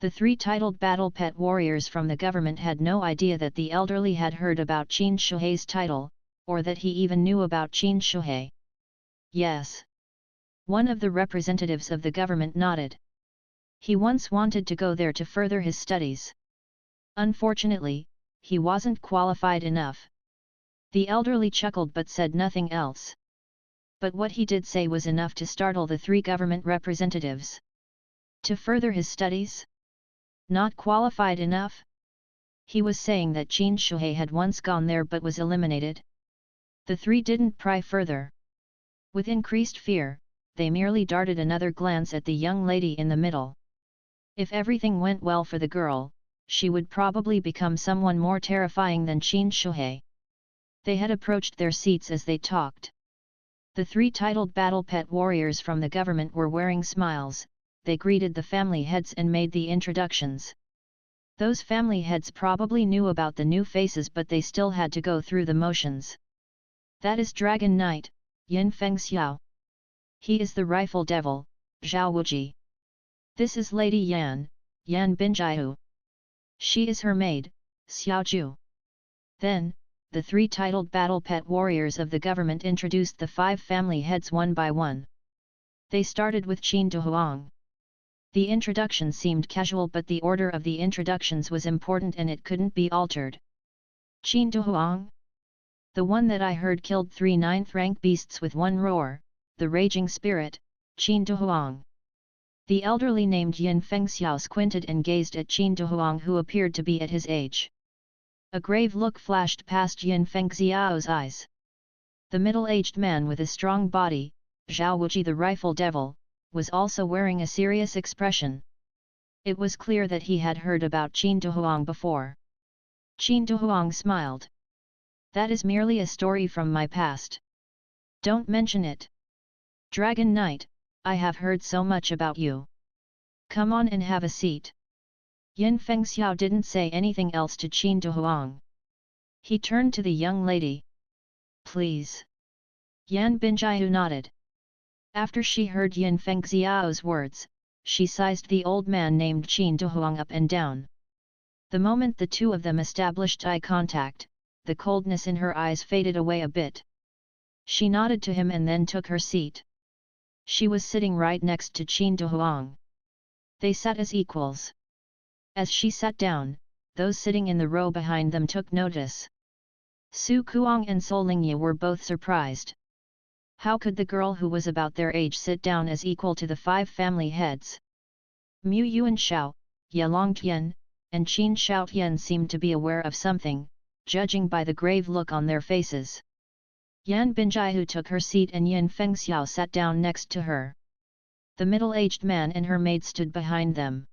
The three titled battle pet warriors from the government had no idea that the elderly had heard about Qin Shuhei's title, or that he even knew about Qin Shuhei. Yes. One of the representatives of the government nodded. He once wanted to go there to further his studies. Unfortunately, he wasn't qualified enough. The elderly chuckled but said nothing else. But what he did say was enough to startle the three government representatives. To further his studies? Not qualified enough? He was saying that Qin Shuhei had once gone there but was eliminated. The three didn't pry further. With increased fear, they merely darted another glance at the young lady in the middle. If everything went well for the girl, she would probably become someone more terrifying than Qin Shuhei. They had approached their seats as they talked. The three titled battle pet warriors from the government were wearing smiles. They greeted the family heads and made the introductions. Those family heads probably knew about the new faces but they still had to go through the motions. That is Dragon Knight, Yin Fengxiao. He is the Rifle Devil, Zhao Wuji. This is Lady Yan, Yan Binjiu. She is her maid, Xiao Ju. Then, the three titled battle pet warriors of the government introduced the five family heads one by one. They started with Qin Duhuang. The introduction seemed casual but the order of the introductions was important and it couldn't be altered. Qin Duhuang? The one that I heard killed 3 9th-rank beasts with one roar, the raging spirit, Qin Duhuang. The elderly named Yin Fengxiao squinted and gazed at Qin Duhuang who appeared to be at his age. A grave look flashed past Yin Fengxiao's eyes. The middle-aged man with a strong body, Zhao Wuji the Rifle Devil, was also wearing a serious expression. It was clear that he had heard about Qin Duhuang before. Qin Duhuang smiled. That is merely a story from my past. Don't mention it. Dragon Knight, I have heard so much about you. Come on and have a seat. Yin Fengxiao didn't say anything else to Qin Duhuang. He turned to the young lady. Please. Yan Binjiu nodded. After she heard Yin Fengxiao's words, she sized the old man named Qin Duhuang up and down. The moment the two of them established eye contact, the coldness in her eyes faded away a bit. She nodded to him and then took her seat. She was sitting right next to Qin Duhuang. They sat as equals. As she sat down, those sitting in the row behind them took notice. Su Kuang and Solingye were both surprised. How could the girl who was about their age sit down as equal to the five family heads? Mu Yuanshao, Ye Longtian, and Qin Shaotian seemed to be aware of something, judging by the grave look on their faces. Yan Binjiu took her seat and Yin Fengxiao sat down next to her. The middle-aged man and her maid stood behind them.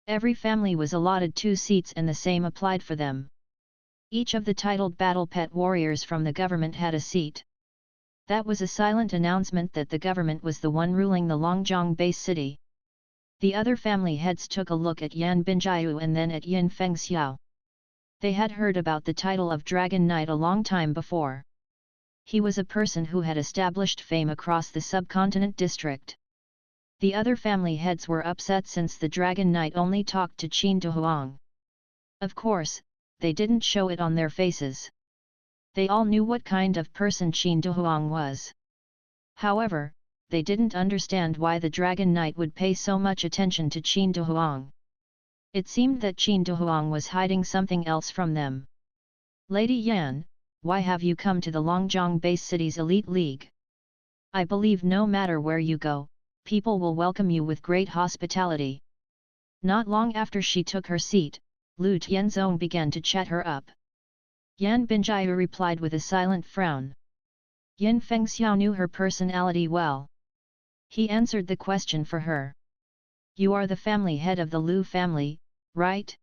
Every family was allotted 2 seats and the same applied for them. Each of the titled battle pet warriors from the government had a seat. That was a silent announcement that the government was the one ruling the Longjiang base city. The other family heads took a look at Yan Binjiu and then at Yin Fengxiao. They had heard about the title of Dragon Knight a long time before. He was a person who had established fame across the subcontinent district. The other family heads were upset since the Dragon Knight only talked to Qin Duhuang. Of course, they didn't show it on their faces. They all knew what kind of person Qin Duhuang was. However, they didn't understand why the Dragon Knight would pay so much attention to Qin Duhuang. It seemed that Qin Duhuang was hiding something else from them. Lady Yan, why have you come to the Longjiang base city's elite league? I believe no matter where you go, people will welcome you with great hospitality. Not long after she took her seat, Lu Tianzong began to chat her up. Yan Binjiu replied with a silent frown. Yin Fengxiao knew her personality well. He answered the question for her. You are the family head of the Lu family, right?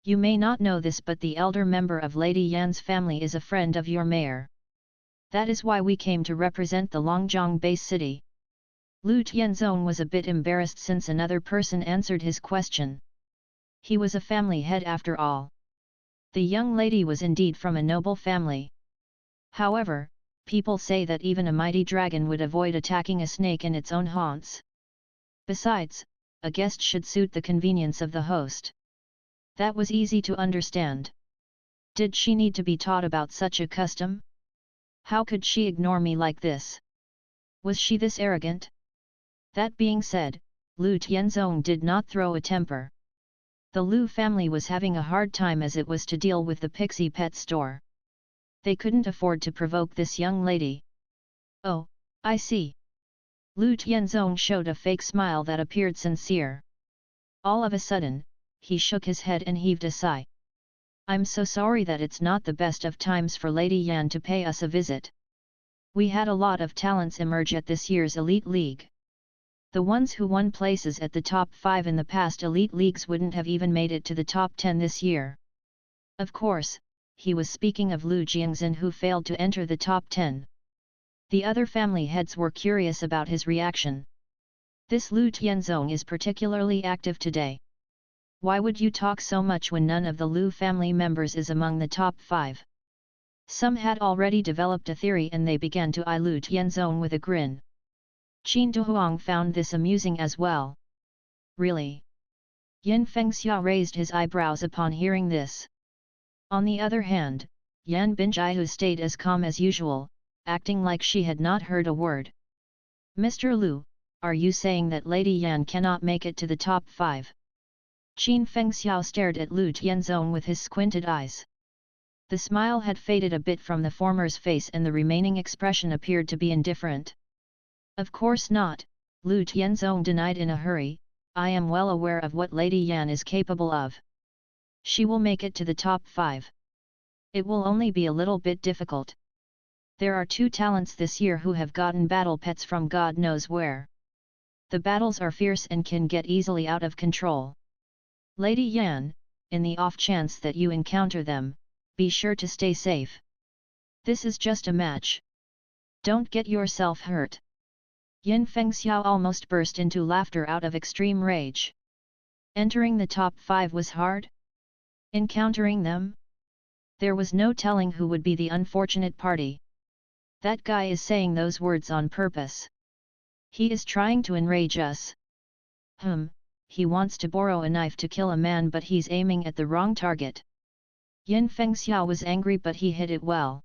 You may not know this but the elder member of Lady Yan's family is a friend of your mayor. That is why we came to represent the Longjiang base city. Lu Tianzong was a bit embarrassed since another person answered his question. He was a family head after all. The young lady was indeed from a noble family. However, people say that even a mighty dragon would avoid attacking a snake in its own haunts. Besides, a guest should suit the convenience of the host. That was easy to understand. Did she need to be taught about such a custom? How could she ignore me like this? Was she this arrogant? That being said, Lu Tianzong did not throw a temper. The Lu family was having a hard time as it was to deal with the Pixie Pet Store. They couldn't afford to provoke this young lady. Oh, I see. Lu Tianzong showed a fake smile that appeared sincere. All of a sudden, he shook his head and heaved a sigh. I'm so sorry that it's not the best of times for Lady Yan to pay us a visit. We had a lot of talents emerge at this year's Elite League. The ones who won places at the top 5 in the past Elite Leagues wouldn't have even made it to the top 10 this year. Of course, he was speaking of Lu Jiangxin who failed to enter the top 10. The other family heads were curious about his reaction. This Lu Tianzong is particularly active today. Why would you talk so much when none of the Lu family members is among the top 5? Some had already developed a theory and they began to eye Lu Tianzong with a grin. Qin Duhuang found this amusing as well. Really? Yin Fengxia raised his eyebrows upon hearing this. On the other hand, Yan Binjiahu stayed as calm as usual, acting like she had not heard a word. Mr. Lu, are you saying that Lady Yan cannot make it to the top 5? Qin Fengxiao stared at Lu Tianzong with his squinted eyes. The smile had faded a bit from the former's face and the remaining expression appeared to be indifferent. Of course not, Lu Tianzong denied in a hurry, I am well aware of what Lady Yan is capable of. She will make it to the top 5. It will only be a little bit difficult. There are 2 talents this year who have gotten battle pets from God knows where. The battles are fierce and can get easily out of control. Lady Yan, in the off chance that you encounter them, be sure to stay safe. This is just a match. Don't get yourself hurt. Yin Fengxiao almost burst into laughter out of extreme rage. Entering the top 5 was hard? Encountering them? There was no telling who would be the unfortunate party. That guy is saying those words on purpose. He is trying to enrage us. He wants to borrow a knife to kill a man but he's aiming at the wrong target. Yin Fengxiao was angry but he hid it well.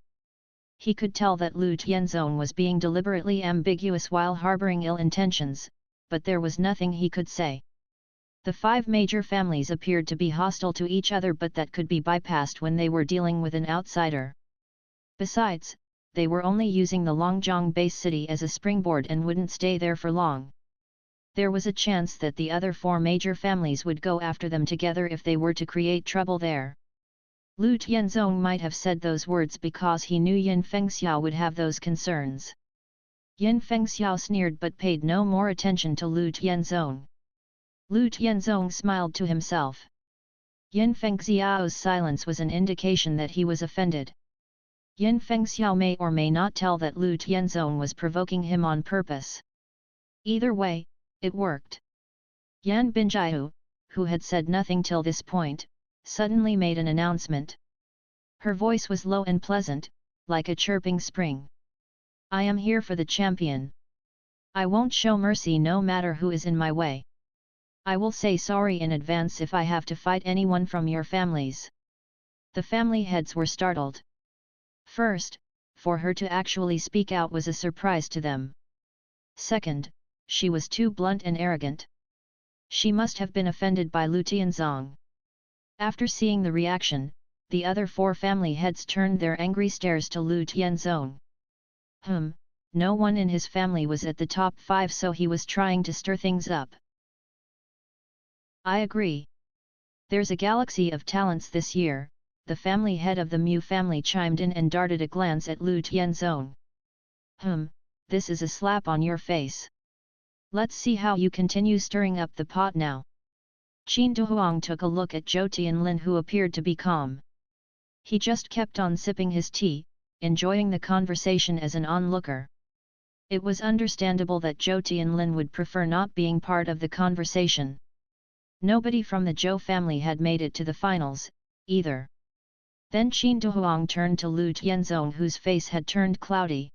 He could tell that Lu Tianzong was being deliberately ambiguous while harboring ill intentions, but there was nothing he could say. The 5 major families appeared to be hostile to each other but that could be bypassed when they were dealing with an outsider. Besides, they were only using the Longjiang base city as a springboard and wouldn't stay there for long. There was a chance that the other 4 major families would go after them together if they were to create trouble there. Lu Tianzong might have said those words because he knew Yin Fengxiao would have those concerns. Yin Fengxiao sneered but paid no more attention to Lu Tianzong. Lu Tianzong smiled to himself. Yin Fengxiao's silence was an indication that he was offended. Yin Fengxiao may or may not tell that Lu Tianzong was provoking him on purpose. Either way, it worked. Yan Binjiahu, who had said nothing till this point, suddenly made an announcement. Her voice was low and pleasant, like a chirping spring. I am here for the champion. I won't show mercy no matter who is in my way. I will say sorry in advance if I have to fight anyone from your families. The family heads were startled. First, for her to actually speak out was a surprise to them. Second, she was too blunt and arrogant. She must have been offended by Lu Tianzong. After seeing the reaction, the other 4 family heads turned their angry stares to Lu Tianzong. No one in his family was at the top 5 so he was trying to stir things up. I agree. There's a galaxy of talents this year, the family head of the Mu family chimed in and darted a glance at Lu Tianzong. This is a slap on your face. Let's see how you continue stirring up the pot now. Qin Duhuang took a look at Zhou Tianlin who appeared to be calm. He just kept on sipping his tea, enjoying the conversation as an onlooker. It was understandable that Zhou Tianlin would prefer not being part of the conversation. Nobody from the Zhou family had made it to the finals, either. Then Qin Duhuang turned to Lu Tianzong whose face had turned cloudy.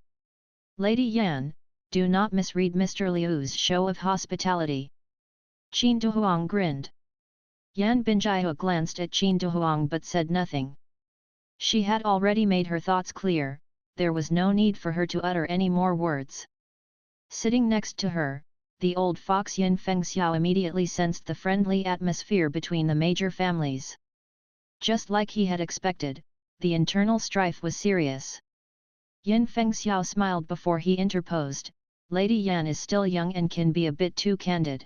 Lady Yan, do not misread Mr. Liu's show of hospitality. Qin Duhuang grinned. Yan Binjiao glanced at Qin Duhuang but said nothing. She had already made her thoughts clear, there was no need for her to utter any more words. Sitting next to her, the old fox Yin Fengxiao immediately sensed the friendly atmosphere between the major families. Just like he had expected, the internal strife was serious. Yin Fengxiao smiled before he interposed, Lady Yan is still young and can be a bit too candid.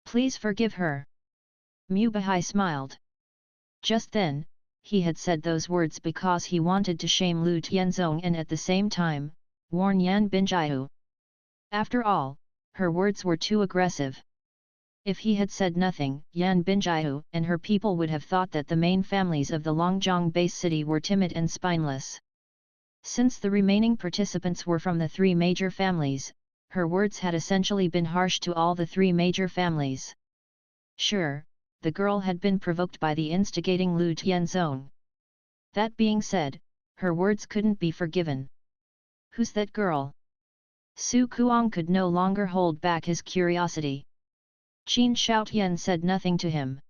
Please forgive her. Mu Bahai smiled. Just then, he had said those words because he wanted to shame Lu Tianzong and at the same time, warn Yan Binjiao. After all, her words were too aggressive. If he had said nothing, Yan Binjiao and her people would have thought that the main families of the Longjiang base city were timid and spineless. Since the remaining participants were from the three major families, her words had essentially been harsh to all the three major families. Sure, the girl had been provoked by the instigating Lu Tianzong. That being said, her words couldn't be forgiven. Who's that girl? Su Kuang could no longer hold back his curiosity. Qin Shaotian said nothing to him.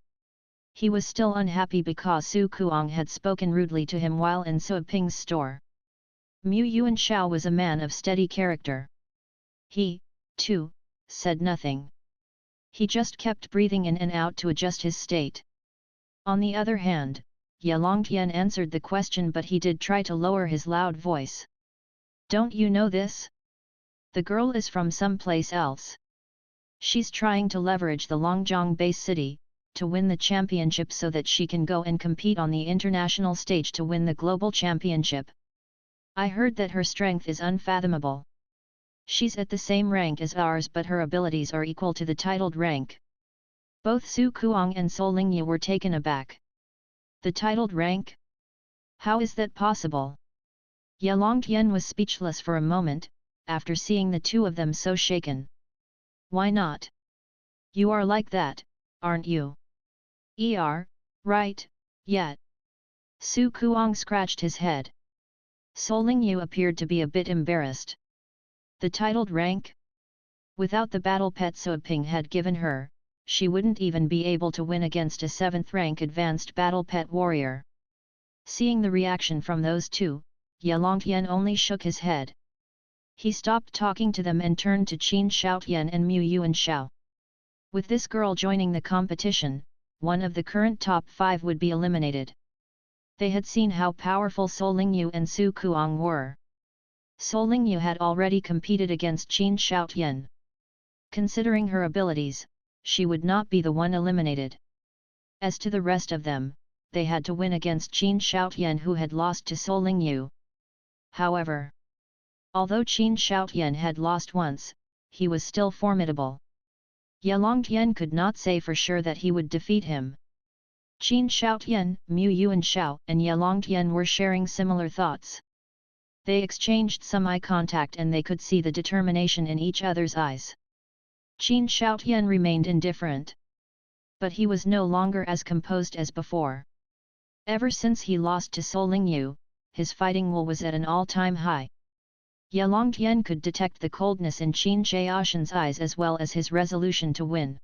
He was still unhappy because Su Kuang had spoken rudely to him while in Su Ping's store. Mu Yuan Shao was a man of steady character. He, too, said nothing. He just kept breathing in and out to adjust his state. On the other hand, Ye Longtian answered the question, but he did try to lower his loud voice. Don't you know this? The girl is from someplace else. She's trying to leverage the Longjiang base city, to win the championship so that she can go and compete on the international stage to win the global championship. I heard that her strength is unfathomable. She's at the same rank as ours, but her abilities are equal to the titled rank. Both Su Kuang and Sol Lingyu were taken aback. The titled rank? How is that possible? Ye Longtian was speechless for a moment, after seeing the two of them so shaken. Why not? You are like that, aren't you? Right, yet. Su Kuang scratched his head. Sol Lingyu appeared to be a bit embarrassed. The titled rank? Without the battle pet Suoping had given her, she wouldn't even be able to win against a 7th rank advanced battle pet warrior. Seeing the reaction from those two, Ye Longtian only shook his head. He stopped talking to them and turned to Qin Shaotian and Mu Yuan Shao. With this girl joining the competition, one of the current top 5 would be eliminated. They had seen how powerful Sol Lingyu and Su Kuang were. Sol Lingyu had already competed against Qin Shaotian. Considering her abilities, she would not be the one eliminated. As to the rest of them, they had to win against Qin Shaotian, who had lost to Sol Lingyu. However, although Qin Shaotian had lost once, he was still formidable. Ye Longtian could not say for sure that he would defeat him. Qin Shaotian, Mu Yuan Shao and Ye Longtian were sharing similar thoughts. They exchanged some eye contact and they could see the determination in each other's eyes. Qin Shaotian remained indifferent. But he was no longer as composed as before. Ever since he lost to Sol Lingyu, his fighting will was at an all-time high. Ye Longtian could detect the coldness in Qin Shaotian's eyes as well as his resolution to win.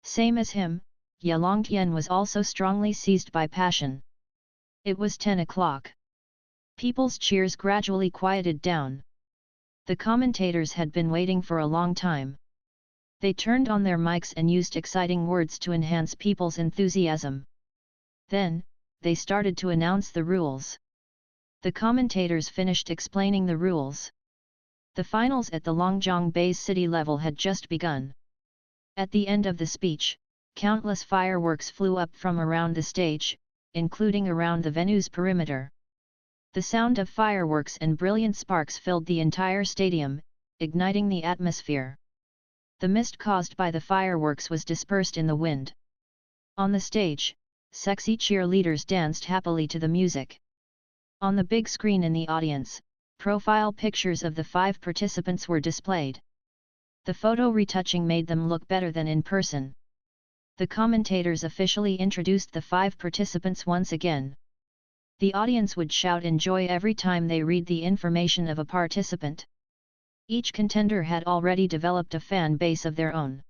Same as him, Ye Longtian was also strongly seized by passion. It was 10 o'clock. People's cheers gradually quieted down. The commentators had been waiting for a long time. They turned on their mics and used exciting words to enhance people's enthusiasm. Then, they started to announce the rules. The commentators finished explaining the rules. The finals at the Longjiang base city level had just begun. At the end of the speech, countless fireworks flew up from around the stage, including around the venue's perimeter. The sound of fireworks and brilliant sparks filled the entire stadium, igniting the atmosphere. The mist caused by the fireworks was dispersed in the wind. On the stage, sexy cheerleaders danced happily to the music. On the big screen in the audience, profile pictures of the 5 participants were displayed. The photo retouching made them look better than in person. The commentators officially introduced the 5 participants once again. The audience would shout enjoy every time they read the information of a participant. Each contender had already developed a fan base of their own.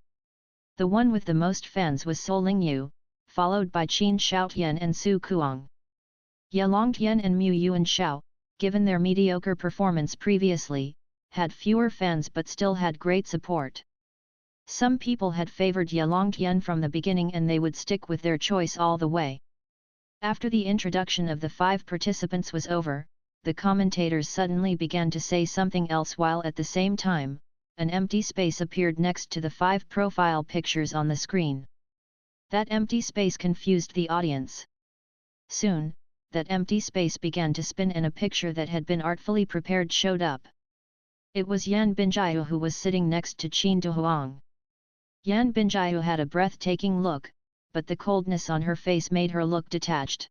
The one with the most fans was So Lingyu, followed by Qin Shaotian and Su Kuang. Ye Longtian and Mu Yuan Xiao, given their mediocre performance previously, had fewer fans but still had great support. Some people had favored Ye Longtian from the beginning and they would stick with their choice all the way. After the introduction of the 5 participants was over, the commentators suddenly began to say something else while at the same time, an empty space appeared next to the 5 profile pictures on the screen. That empty space confused the audience. Soon, that empty space began to spin and a picture that had been artfully prepared showed up. It was Yan Binjiu who was sitting next to Qin Dehuang. Yan Binjiu had a breathtaking look, but the coldness on her face made her look detached.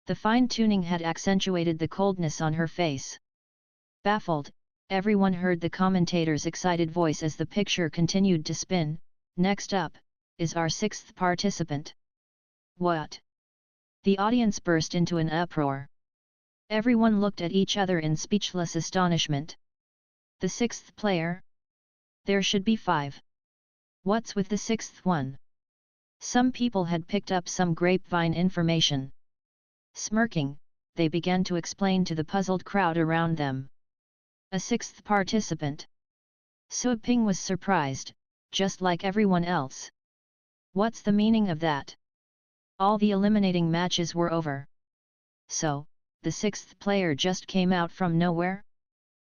The fine-tuning had accentuated the coldness on her face. Baffled, everyone heard the commentator's excited voice as the picture continued to spin. Next up, is our 6th participant. What? The audience burst into an uproar. Everyone looked at each other in speechless astonishment. The 6th player? There should be 5. What's with the 6th one? Some people had picked up some grapevine information. Smirking, they began to explain to the puzzled crowd around them. A 6th participant? Su Ping was surprised, just like everyone else. What's the meaning of that? All the eliminating matches were over. So, the 6th player just came out from nowhere?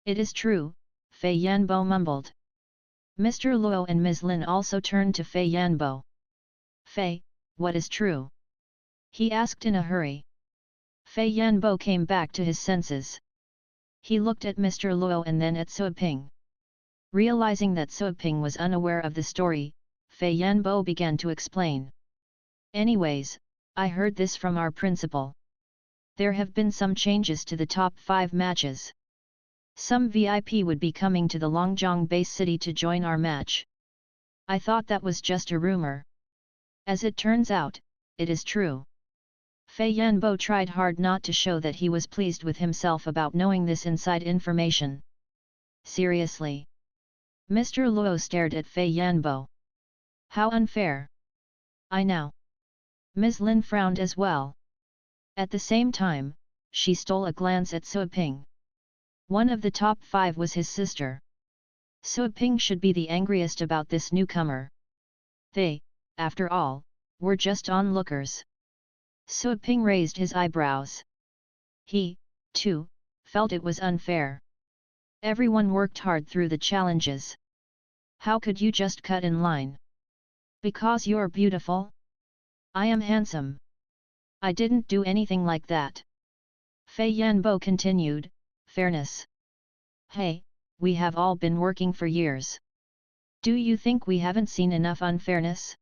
It is true, Fei Yanbo mumbled. Mr. Luo and Ms. Lin also turned to Fei Yanbo. Fei, what is true? He asked in a hurry. Fei Yanbo came back to his senses. He looked at Mr. Luo and then at Su Ping. Realizing that Su Ping was unaware of the story, Fei Yanbo began to explain. Anyways, I heard this from our principal. There have been some changes to the top 5 matches. Some VIP would be coming to the Longjiang base city to join our match. I thought that was just a rumor. As it turns out, it is true. Fei Yanbo tried hard not to show that he was pleased with himself about knowing this inside information. Seriously? Mr. Luo stared at Fei Yanbo. How unfair. I know. Ms. Lin frowned as well. At the same time, she stole a glance at Su Ping. One of the top 5 was his sister. Su Ping should be the angriest about this newcomer. They, after all, were just onlookers. Su Ping raised his eyebrows. He, too, felt it was unfair. Everyone worked hard through the challenges. How could you just cut in line? Because you're beautiful? I am handsome. I didn't do anything like that. Fei Yanbo continued, fairness. Hey, we have all been working for years. Do you think we haven't seen enough unfairness?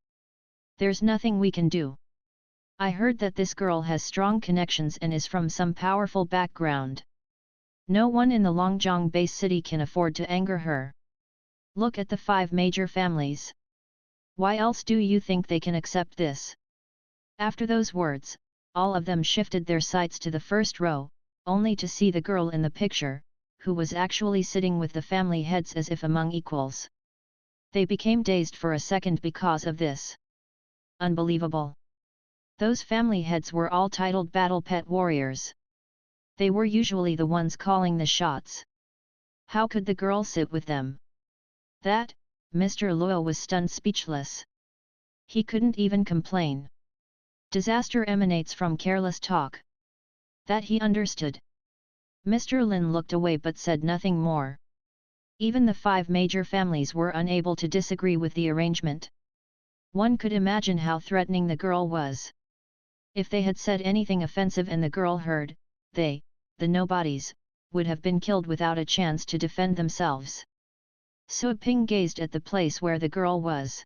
There's nothing we can do. I heard that this girl has strong connections and is from some powerful background. No one in the Longjiang base city can afford to anger her. Look at the 5 major families. Why else do you think they can accept this? After those words, all of them shifted their sights to the first row, only to see the girl in the picture, who was actually sitting with the family heads as if among equals. They became dazed for a second because of this. Unbelievable. Those family heads were all titled battle pet warriors. They were usually the ones calling the shots. How could the girl sit with them? That, Mr. Luo was stunned speechless. He couldn't even complain. Disaster emanates from careless talk. That he understood. Mr. Lin looked away but said nothing more. Even the 5 major families were unable to disagree with the arrangement. One could imagine how threatening the girl was. If they had said anything offensive and the girl heard, they, the nobodies, would have been killed without a chance to defend themselves. Su Ping gazed at the place where the girl was.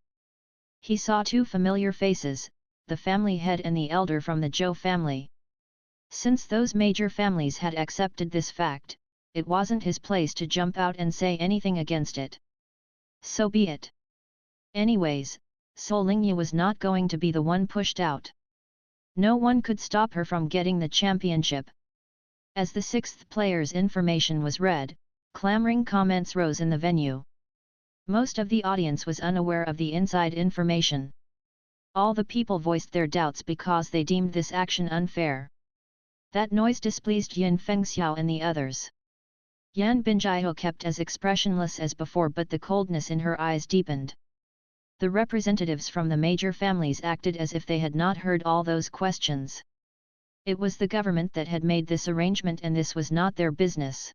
He saw 2 familiar faces, the family head and the elder from the Zhou family. Since those major families had accepted this fact, it wasn't his place to jump out and say anything against it. So be it. Anyways, Sol Lingyu was not going to be the one pushed out. No one could stop her from getting the championship. As the 6th player's information was read, clamoring comments rose in the venue. Most of the audience was unaware of the inside information. All the people voiced their doubts because they deemed this action unfair. That noise displeased Yin Fengxiao and the others. Yan Binjiao kept as expressionless as before, but the coldness in her eyes deepened. The representatives from the major families acted as if they had not heard all those questions. It was the government that had made this arrangement, and this was not their business.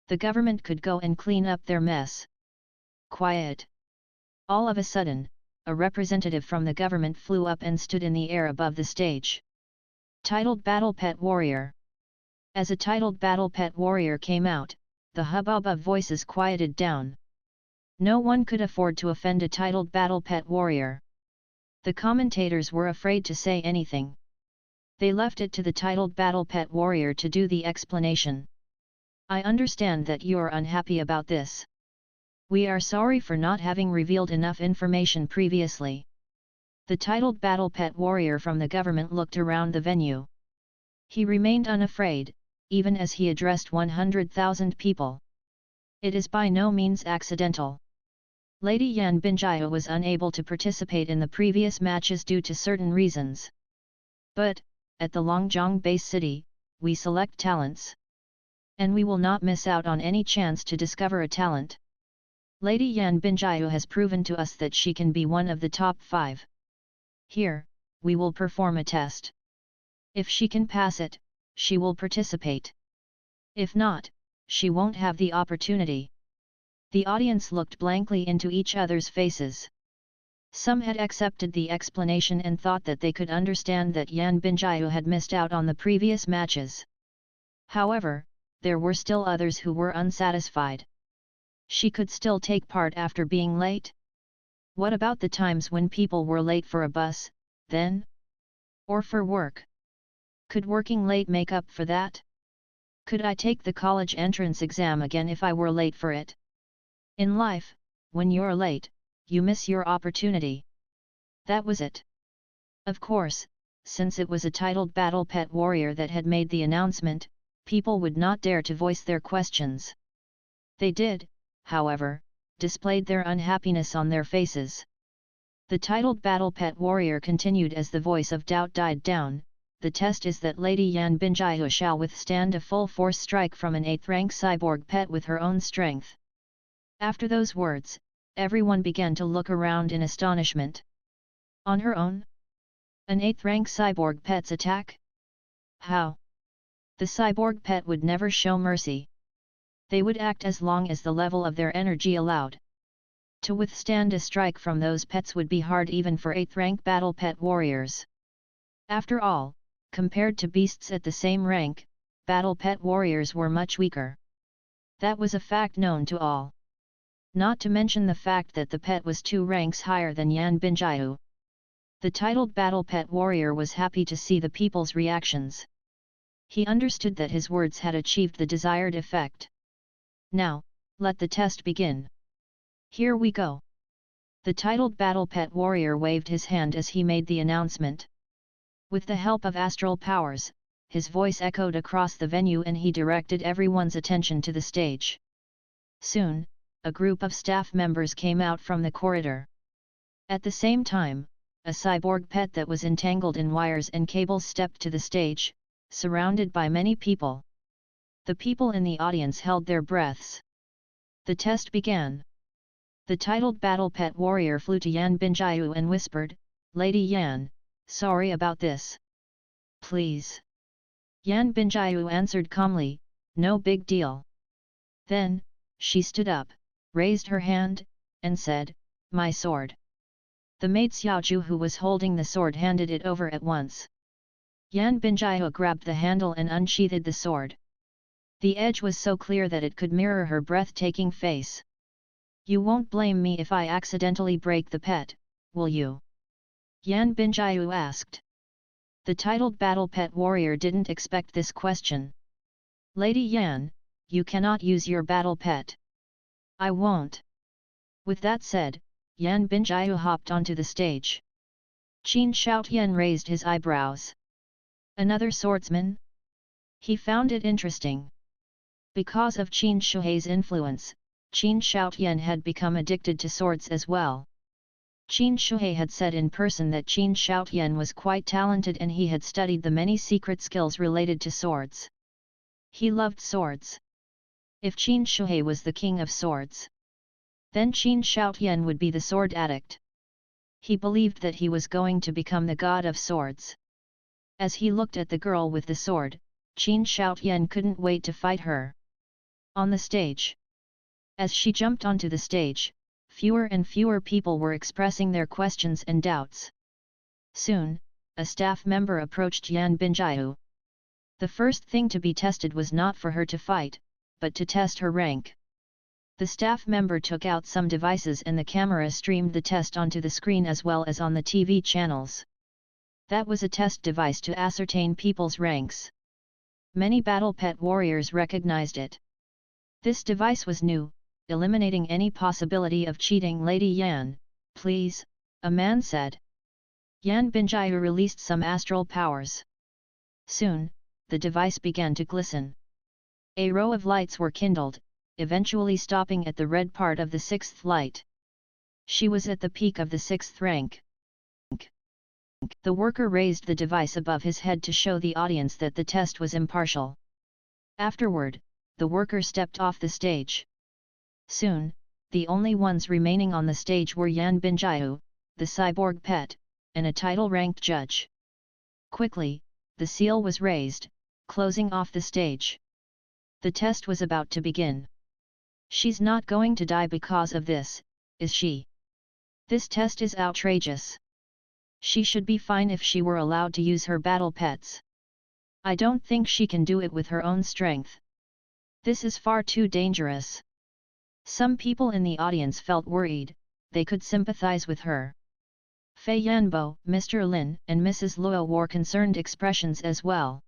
The government could go and clean up their mess. Quiet! All of a sudden, a representative from the government flew up and stood in the air above the stage. Titled Battle Pet Warrior. As a titled Battle Pet Warrior came out, the hubbub of voices quieted down. No one could afford to offend a titled Battle Pet Warrior. The commentators were afraid to say anything. They left it to the titled Battle Pet Warrior to do the explanation. I understand that you are unhappy about this. We are sorry for not having revealed enough information previously. The titled Battle Pet Warrior from the government looked around the venue. He remained unafraid, even as he addressed 100,000 people. It is by no means accidental. Lady Yan Binjiao was unable to participate in the previous matches due to certain reasons. But, at the Longjiang base city, we select talents. And we will not miss out on any chance to discover a talent. Lady Yan Binjiao has proven to us that she can be one of the top 5. Here, we will perform a test. If she can pass it, she will participate. If not, she won't have the opportunity. The audience looked blankly into each other's faces. Some had accepted the explanation and thought that they could understand that Yan Binjiao had missed out on the previous matches. However, there were still others who were unsatisfied. She could still take part after being late? What about the times when people were late for a bus, then? Or for work? Could working late make up for that? Could I take the college entrance exam again if I were late for it? In life, when you're late, you miss your opportunity. That was it. Of course, since it was a titled Battle Pet Warrior that had made the announcement, people would not dare to voice their questions. They did, however, displayed their unhappiness on their faces. The titled Battle Pet Warrior continued as the voice of doubt died down. The test is that Lady Yan Binjiao shall withstand a full force strike from an 8th rank cyborg pet with her own strength. After those words, everyone began to look around in astonishment. On her own? An 8th rank cyborg pet's attack? How? The cyborg pet would never show mercy. They would act as long as the level of their energy allowed. To withstand a strike from those pets would be hard even for 8th rank battle pet warriors. After all, compared to beasts at the same rank, battle pet warriors were much weaker. That was a fact known to all. Not to mention the fact that the pet was 2 ranks higher than Yan Binjiao. The titled Battle Pet Warrior was happy to see the people's reactions. He understood that his words had achieved the desired effect. Now, let the test begin. Here we go. The titled Battle Pet Warrior waved his hand as he made the announcement. With the help of astral powers, his voice echoed across the venue and he directed everyone's attention to the stage. Soon, a group of staff members came out from the corridor. At the same time, a cyborg pet that was entangled in wires and cables stepped to the stage, surrounded by many people. The people in the audience held their breaths. The test began. The titled Battle Pet Warrior flew to Yan Binjiao and whispered, "Lady Yan, sorry about this. Please." Yan Binjiao answered calmly, "No big deal." Then, she stood up, raised her hand, and said, "My sword." The maid Xiaozhu who was holding the sword handed it over at once. Yan Binjiao grabbed the handle and unsheathed the sword. The edge was so clear that it could mirror her breathtaking face. "You won't blame me if I accidentally break the pet, will you?" Yan Binjiao asked. The titled Battle Pet Warrior didn't expect this question. "Lady Yan, you cannot use your battle pet." "I won't." With that said, Yan Binjiao hopped onto the stage. Qin Shaotian raised his eyebrows. "Another swordsman?" He found it interesting. Because of Qin Shuhei's influence, Qin Shoutian had become addicted to swords as well. Qin Shuhei had said in person that Qin Shoutian was quite talented and he had studied the many secret skills related to swords. He loved swords. If Qin Shuhei was the king of swords, then Qin Shoutian would be the sword addict. He believed that he was going to become the god of swords. As he looked at the girl with the sword, Qin Shoutian couldn't wait to fight her. On the stage. As she jumped onto the stage, fewer and fewer people were expressing their questions and doubts. Soon, a staff member approached Yan Binjiu. The first thing to be tested was not for her to fight, but to test her rank. The staff member took out some devices and the camera streamed the test onto the screen as well as on the TV channels. That was a test device to ascertain people's ranks. Many battle pet warriors recognized it. This device was new, eliminating any possibility of cheating. Lady Yan, please, a man said. Yan Binjiu released some astral powers. Soon, the device began to glisten. A row of lights were kindled, eventually stopping at the red part of the sixth light. She was at the peak of the sixth rank. The worker raised the device above his head to show the audience that the test was impartial. Afterward, the worker stepped off the stage. Soon, the only ones remaining on the stage were Yan Binjiu, the cyborg pet, and a title-ranked judge. Quickly, the seal was raised, closing off the stage. The test was about to begin. She's not going to die because of this, is she? This test is outrageous. She should be fine if she were allowed to use her battle pets. I don't think she can do it with her own strength. This is far too dangerous. Some people in the audience felt worried, they could sympathize with her. Fei Yanbo, Mr. Lin and Mrs. Luo wore concerned expressions as well.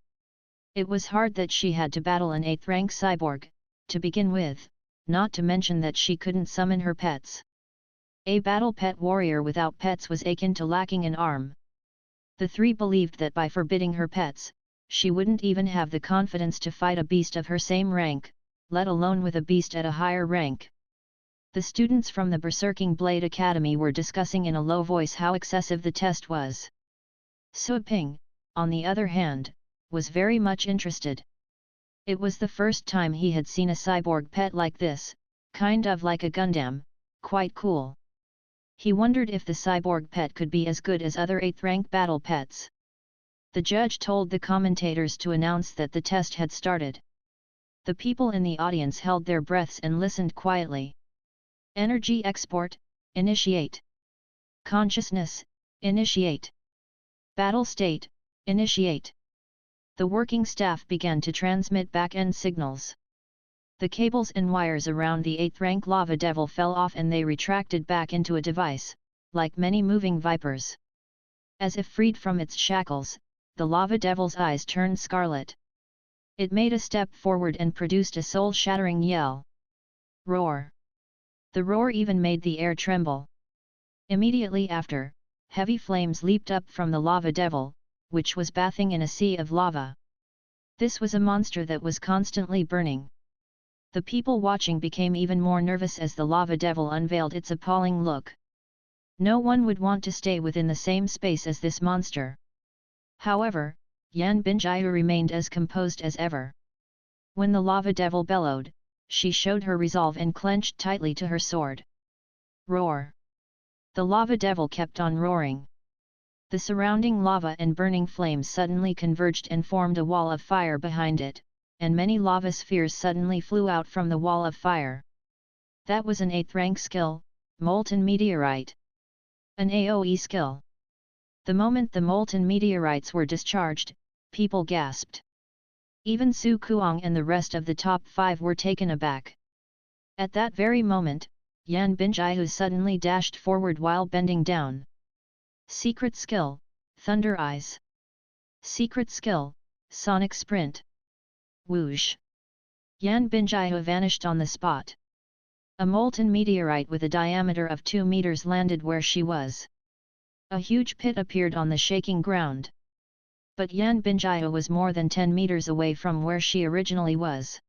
It was hard that she had to battle an 8th-rank cyborg, to begin with, not to mention that she couldn't summon her pets. A battle pet warrior without pets was akin to lacking an arm. The three believed that by forbidding her pets, she wouldn't even have the confidence to fight a beast of her same rank, let alone with a beast at a higher rank. The students from the Berserking Blade Academy were discussing in a low voice how excessive the test was. Su Ping, on the other hand, was very much interested. It was the first time he had seen a cyborg pet like this, kind of like a Gundam, quite cool. He wondered if the cyborg pet could be as good as other 8th-rank battle pets. The judge told the commentators to announce that the test had started. The people in the audience held their breaths and listened quietly. Energy export, initiate. Consciousness, initiate. Battle state, initiate. The working staff began to transmit back-end signals. The cables and wires around the 8th-rank lava devil fell off and they retracted back into a device, like many moving vipers. As if freed from its shackles, the lava devil's eyes turned scarlet. It made a step forward and produced a soul-shattering yell. Roar! The roar even made the air tremble. Immediately after, heavy flames leaped up from the lava devil, which was bathing in a sea of lava. This was a monster that was constantly burning. The people watching became even more nervous as the lava devil unveiled its appalling look. No one would want to stay within the same space as this monster. However, Yan Binjiu remained as composed as ever. When the lava devil bellowed, she showed her resolve and clenched tightly to her sword. Roar! The lava devil kept on roaring. The surrounding lava and burning flames suddenly converged and formed a wall of fire behind it, and many lava spheres suddenly flew out from the wall of fire. That was an 8th-rank skill, Molten Meteorite. An AoE skill. The moment the molten meteorites were discharged, people gasped. Even Su Kuang and the rest of the top 5 were taken aback. At that very moment, Yan Binjiu suddenly dashed forward while bending down. Secret skill, Thunder Eyes. Secret skill, Sonic Sprint. Whoosh! Yan Binjiu vanished on the spot. A molten meteorite with a diameter of 2 meters landed where she was. A huge pit appeared on the shaking ground. But Yan Binjiu was more than 10 meters away from where she originally was.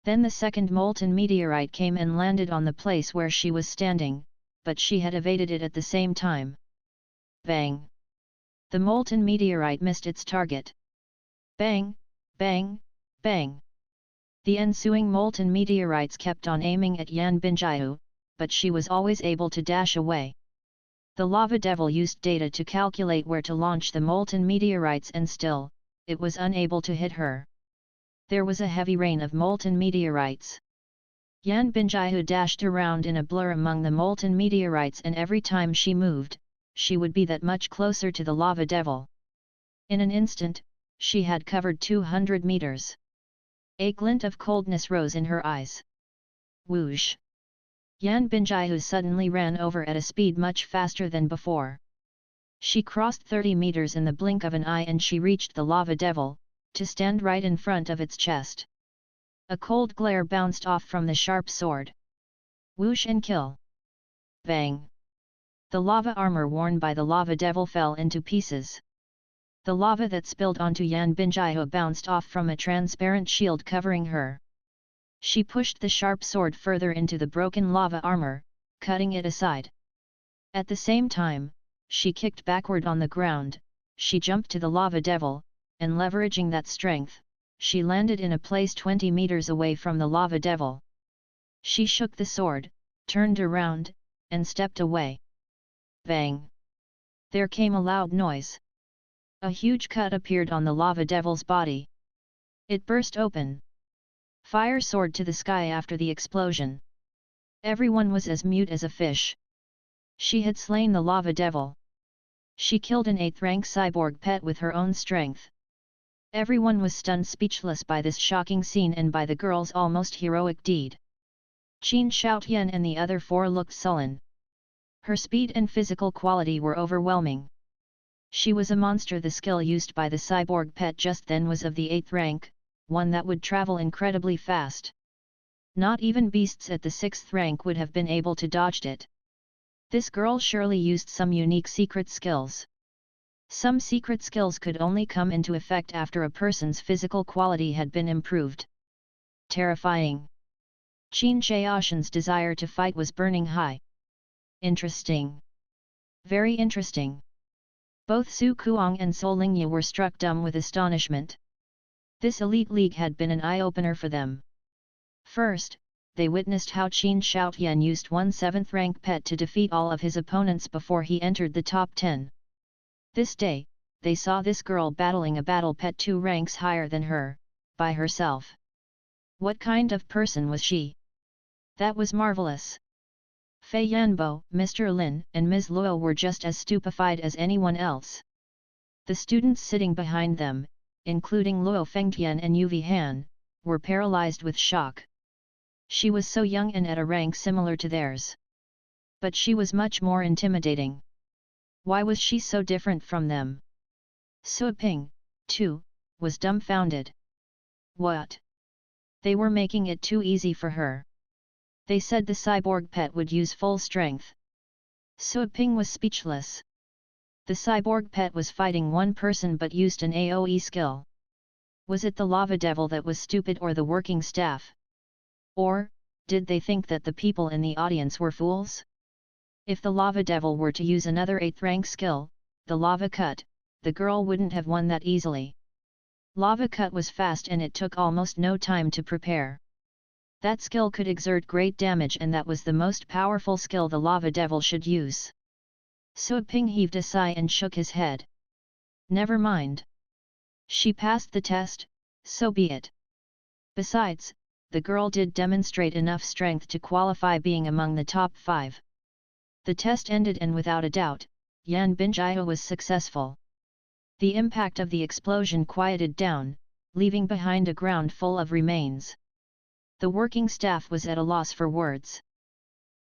Then the second molten meteorite came and landed on the place where she was standing, but she had evaded it at the same time. Bang! The molten meteorite missed its target. Bang! Bang! Bang! The ensuing molten meteorites kept on aiming at Yan Binjiu, but she was always able to dash away. The lava devil used data to calculate where to launch the molten meteorites and still, it was unable to hit her. There was a heavy rain of molten meteorites. Yan Binjiu dashed around in a blur among the molten meteorites, and every time she moved, she would be that much closer to the lava devil. In an instant, she had covered 200 meters. A glint of coldness rose in her eyes. Whoosh! Yan Binjiu suddenly ran over at a speed much faster than before. She crossed 30 meters in the blink of an eye and she reached the lava devil, to stand right in front of its chest. A cold glare bounced off from the sharp sword. Whoosh and kill! Bang! The lava armor worn by the lava devil fell into pieces. The lava that spilled onto Yan Binjiu bounced off from a transparent shield covering her. She pushed the sharp sword further into the broken lava armor, cutting it aside. At the same time, she kicked backward on the ground, she jumped to the lava devil, and leveraging that strength, she landed in a place 20 meters away from the lava devil. She shook the sword, turned around, and stepped away. Bang! There came a loud noise. A huge cut appeared on the lava devil's body. It burst open. Fire soared to the sky after the explosion. Everyone was as mute as a fish. She had slain the lava devil. She killed an 8th rank cyborg pet with her own strength. Everyone was stunned speechless by this shocking scene and by the girl's almost heroic deed. Qin Shoutian and the other 4 looked sullen. Her speed and physical quality were overwhelming. She was a monster. The skill used by the cyborg pet just then was of the 8th rank, one that would travel incredibly fast. Not even beasts at the 6th rank would have been able to dodge it. This girl surely used some unique secret skills. Some secret skills could only come into effect after a person's physical quality had been improved. Terrifying. Qin Xiaoshan's desire to fight was burning high. Interesting. Very interesting. Both Su Kuang and Sol Lingye were struck dumb with astonishment. This elite league had been an eye-opener for them. First, they witnessed how Qin Shoutian used one 7th rank pet to defeat all of his opponents before he entered the top 10. This day, they saw this girl battling a battle pet 2 ranks higher than her, by herself. What kind of person was she? That was marvelous. Fei Yanbo, Mr. Lin, and Ms. Luo were just as stupefied as anyone else. The students sitting behind them, including Luo Fengtian and Yuvi Han, were paralyzed with shock. She was so young and at a rank similar to theirs. But she was much more intimidating. Why was she so different from them? Su Ping, too, was dumbfounded. What? They were making it too easy for her. They said the cyborg pet would use full strength. Su Ping was speechless. The cyborg pet was fighting one person but used an AoE skill. Was it the lava devil that was stupid or the working staff? Or, did they think that the people in the audience were fools? If the lava devil were to use another 8th rank skill, the lava cut, the girl wouldn't have won that easily. Lava cut was fast and it took almost no time to prepare. That skill could exert great damage and that was the most powerful skill the lava devil should use. Su Ping heaved a sigh and shook his head. Never mind. She passed the test, so be it. Besides, the girl did demonstrate enough strength to qualify being among the top 5. The test ended and without a doubt, Yan Binjiu was successful. The impact of the explosion quieted down, leaving behind a ground full of remains. The working staff was at a loss for words.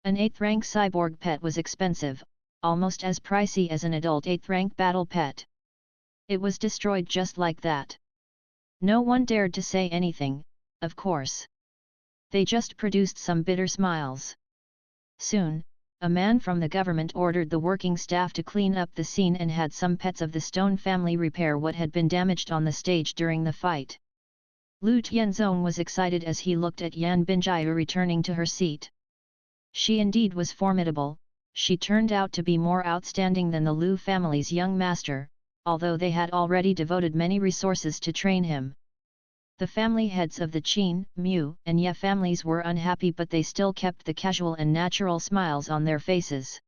An 8th rank cyborg pet was expensive, almost as pricey as an adult 8th rank battle pet. It was destroyed just like that. No one dared to say anything, of course. They just produced some bitter smiles. Soon, a man from the government ordered the working staff to clean up the scene and had some pets of the Stone family repair what had been damaged on the stage during the fight. Lu Tianzong was excited as he looked at Yan Binjiu returning to her seat. She indeed was formidable. She turned out to be more outstanding than the Lu family's young master, although they had already devoted many resources to train him. The family heads of the Qin, Mu, and Ye families were unhappy, but they still kept the casual and natural smiles on their faces.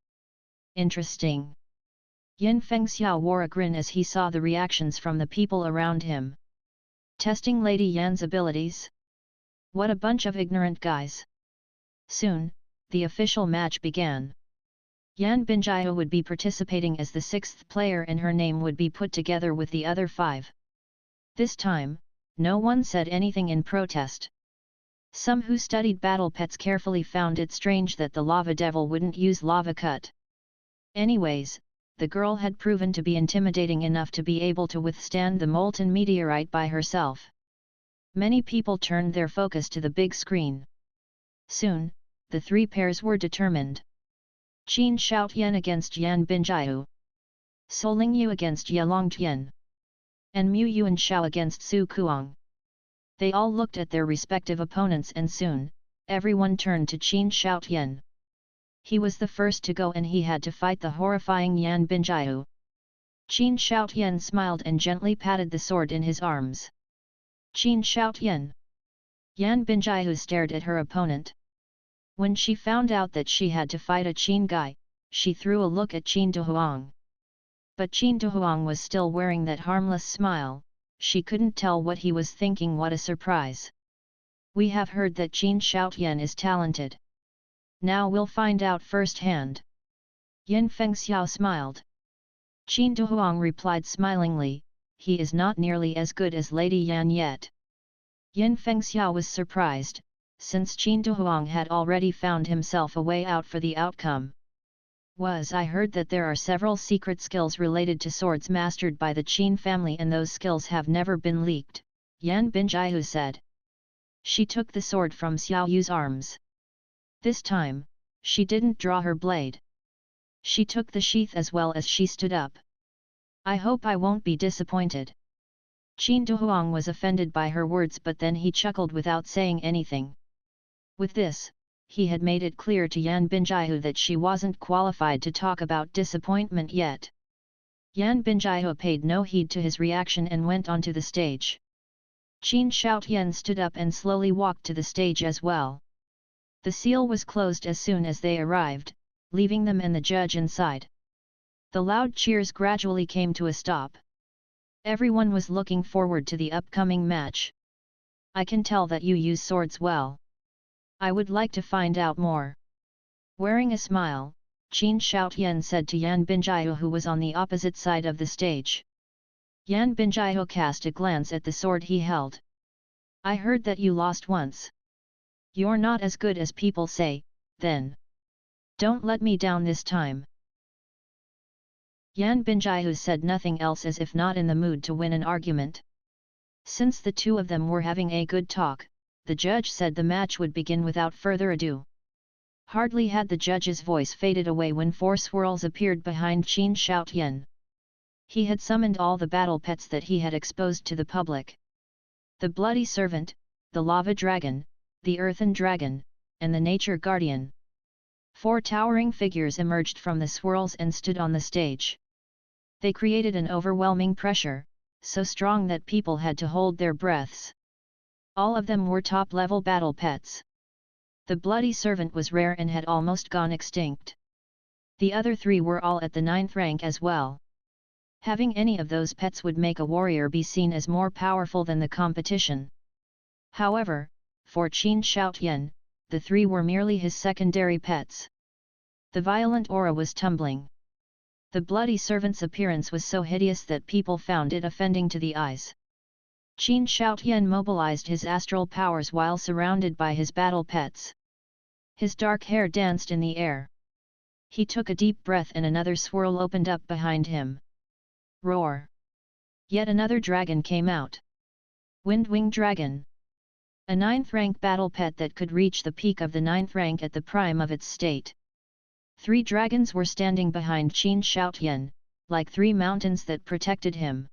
Interesting. Yin Fengxiao wore a grin as he saw the reactions from the people around him. Testing Lady Yan's abilities? What a bunch of ignorant guys. Soon, the official match began. Yan Binjiu would be participating as the sixth player and her name would be put together with the other five. This time, no one said anything in protest. Some who studied battle pets carefully found it strange that the lava devil wouldn't use lava cut. Anyways, the girl had proven to be intimidating enough to be able to withstand the molten meteorite by herself. Many people turned their focus to the big screen. Soon, the three pairs were determined. Qin Shoutian against Yan Binjiu. Solingyu against Ye Longtian. And Mu Yuan Shao against Su Kuang. They all looked at their respective opponents and soon, everyone turned to Qin Shoutian. He was the first to go and he had to fight the horrifying Yan Binjiu. Qin Shoutian smiled and gently patted the sword in his arms. Qin Shoutian. Yan Binjiu stared at her opponent. When she found out that she had to fight a Qin guy, she threw a look at Qin Dehuang. But Qin Dehuang was still wearing that harmless smile. She couldn't tell what he was thinking. What a surprise. We have heard that Qin Shoutian is talented. Now we'll find out firsthand. Yin Fengxiao smiled. Qin Dehuang replied smilingly, he is not nearly as good as Lady Yan yet. Yin Fengxiao was surprised, since Qin Dehuang had already found himself a way out for the outcome. I heard that there are several secret skills related to swords mastered by the Qin family and those skills have never been leaked, Yan Binjiu said. She took the sword from Xiao Yu's arms. This time, she didn't draw her blade. She took the sheath as well as she stood up. I hope I won't be disappointed. Qin Dehuang was offended by her words, but then he chuckled without saying anything. With this, he had made it clear to Yan Binjiu that she wasn't qualified to talk about disappointment yet. Yan Binjiu paid no heed to his reaction and went onto the stage. Qin Shoutian stood up and slowly walked to the stage as well. The seal was closed as soon as they arrived, leaving them and the judge inside. The loud cheers gradually came to a stop. Everyone was looking forward to the upcoming match. I can tell that you use swords well. I would like to find out more. Wearing a smile, Qin Shoutian said to Yan Binjiu, who was on the opposite side of the stage. Yan Binjiu cast a glance at the sword he held. I heard that you lost once. You're not as good as people say, then. Don't let me down this time. Yan Binjiu said nothing else, as if not in the mood to win an argument. Since the two of them were having a good talk, the judge said the match would begin without further ado. Hardly had the judge's voice faded away when four swirls appeared behind Qin Shoutian. He had summoned all the battle pets that he had exposed to the public. The Bloody Servant, the Lava Dragon, the Earthen Dragon, and the Nature Guardian. Four towering figures emerged from the swirls and stood on the stage. They created an overwhelming pressure, so strong that people had to hold their breaths. All of them were top-level battle pets. The Bloody Servant was rare and had almost gone extinct. The other three were all at the 9th rank as well. Having any of those pets would make a warrior be seen as more powerful than the competition. However, for Qin Shoutian, the three were merely his secondary pets. The violent aura was tumbling. The Bloody Servant's appearance was so hideous that people found it offending to the eyes. Qin Shoutian mobilized his astral powers while surrounded by his battle pets. His dark hair danced in the air. He took a deep breath and another swirl opened up behind him. Roar! Yet another dragon came out. Windwing Dragon. A 9th rank battle pet that could reach the peak of the 9th rank at the prime of its state. 3 dragons were standing behind Qin Shoutian, like 3 mountains that protected him.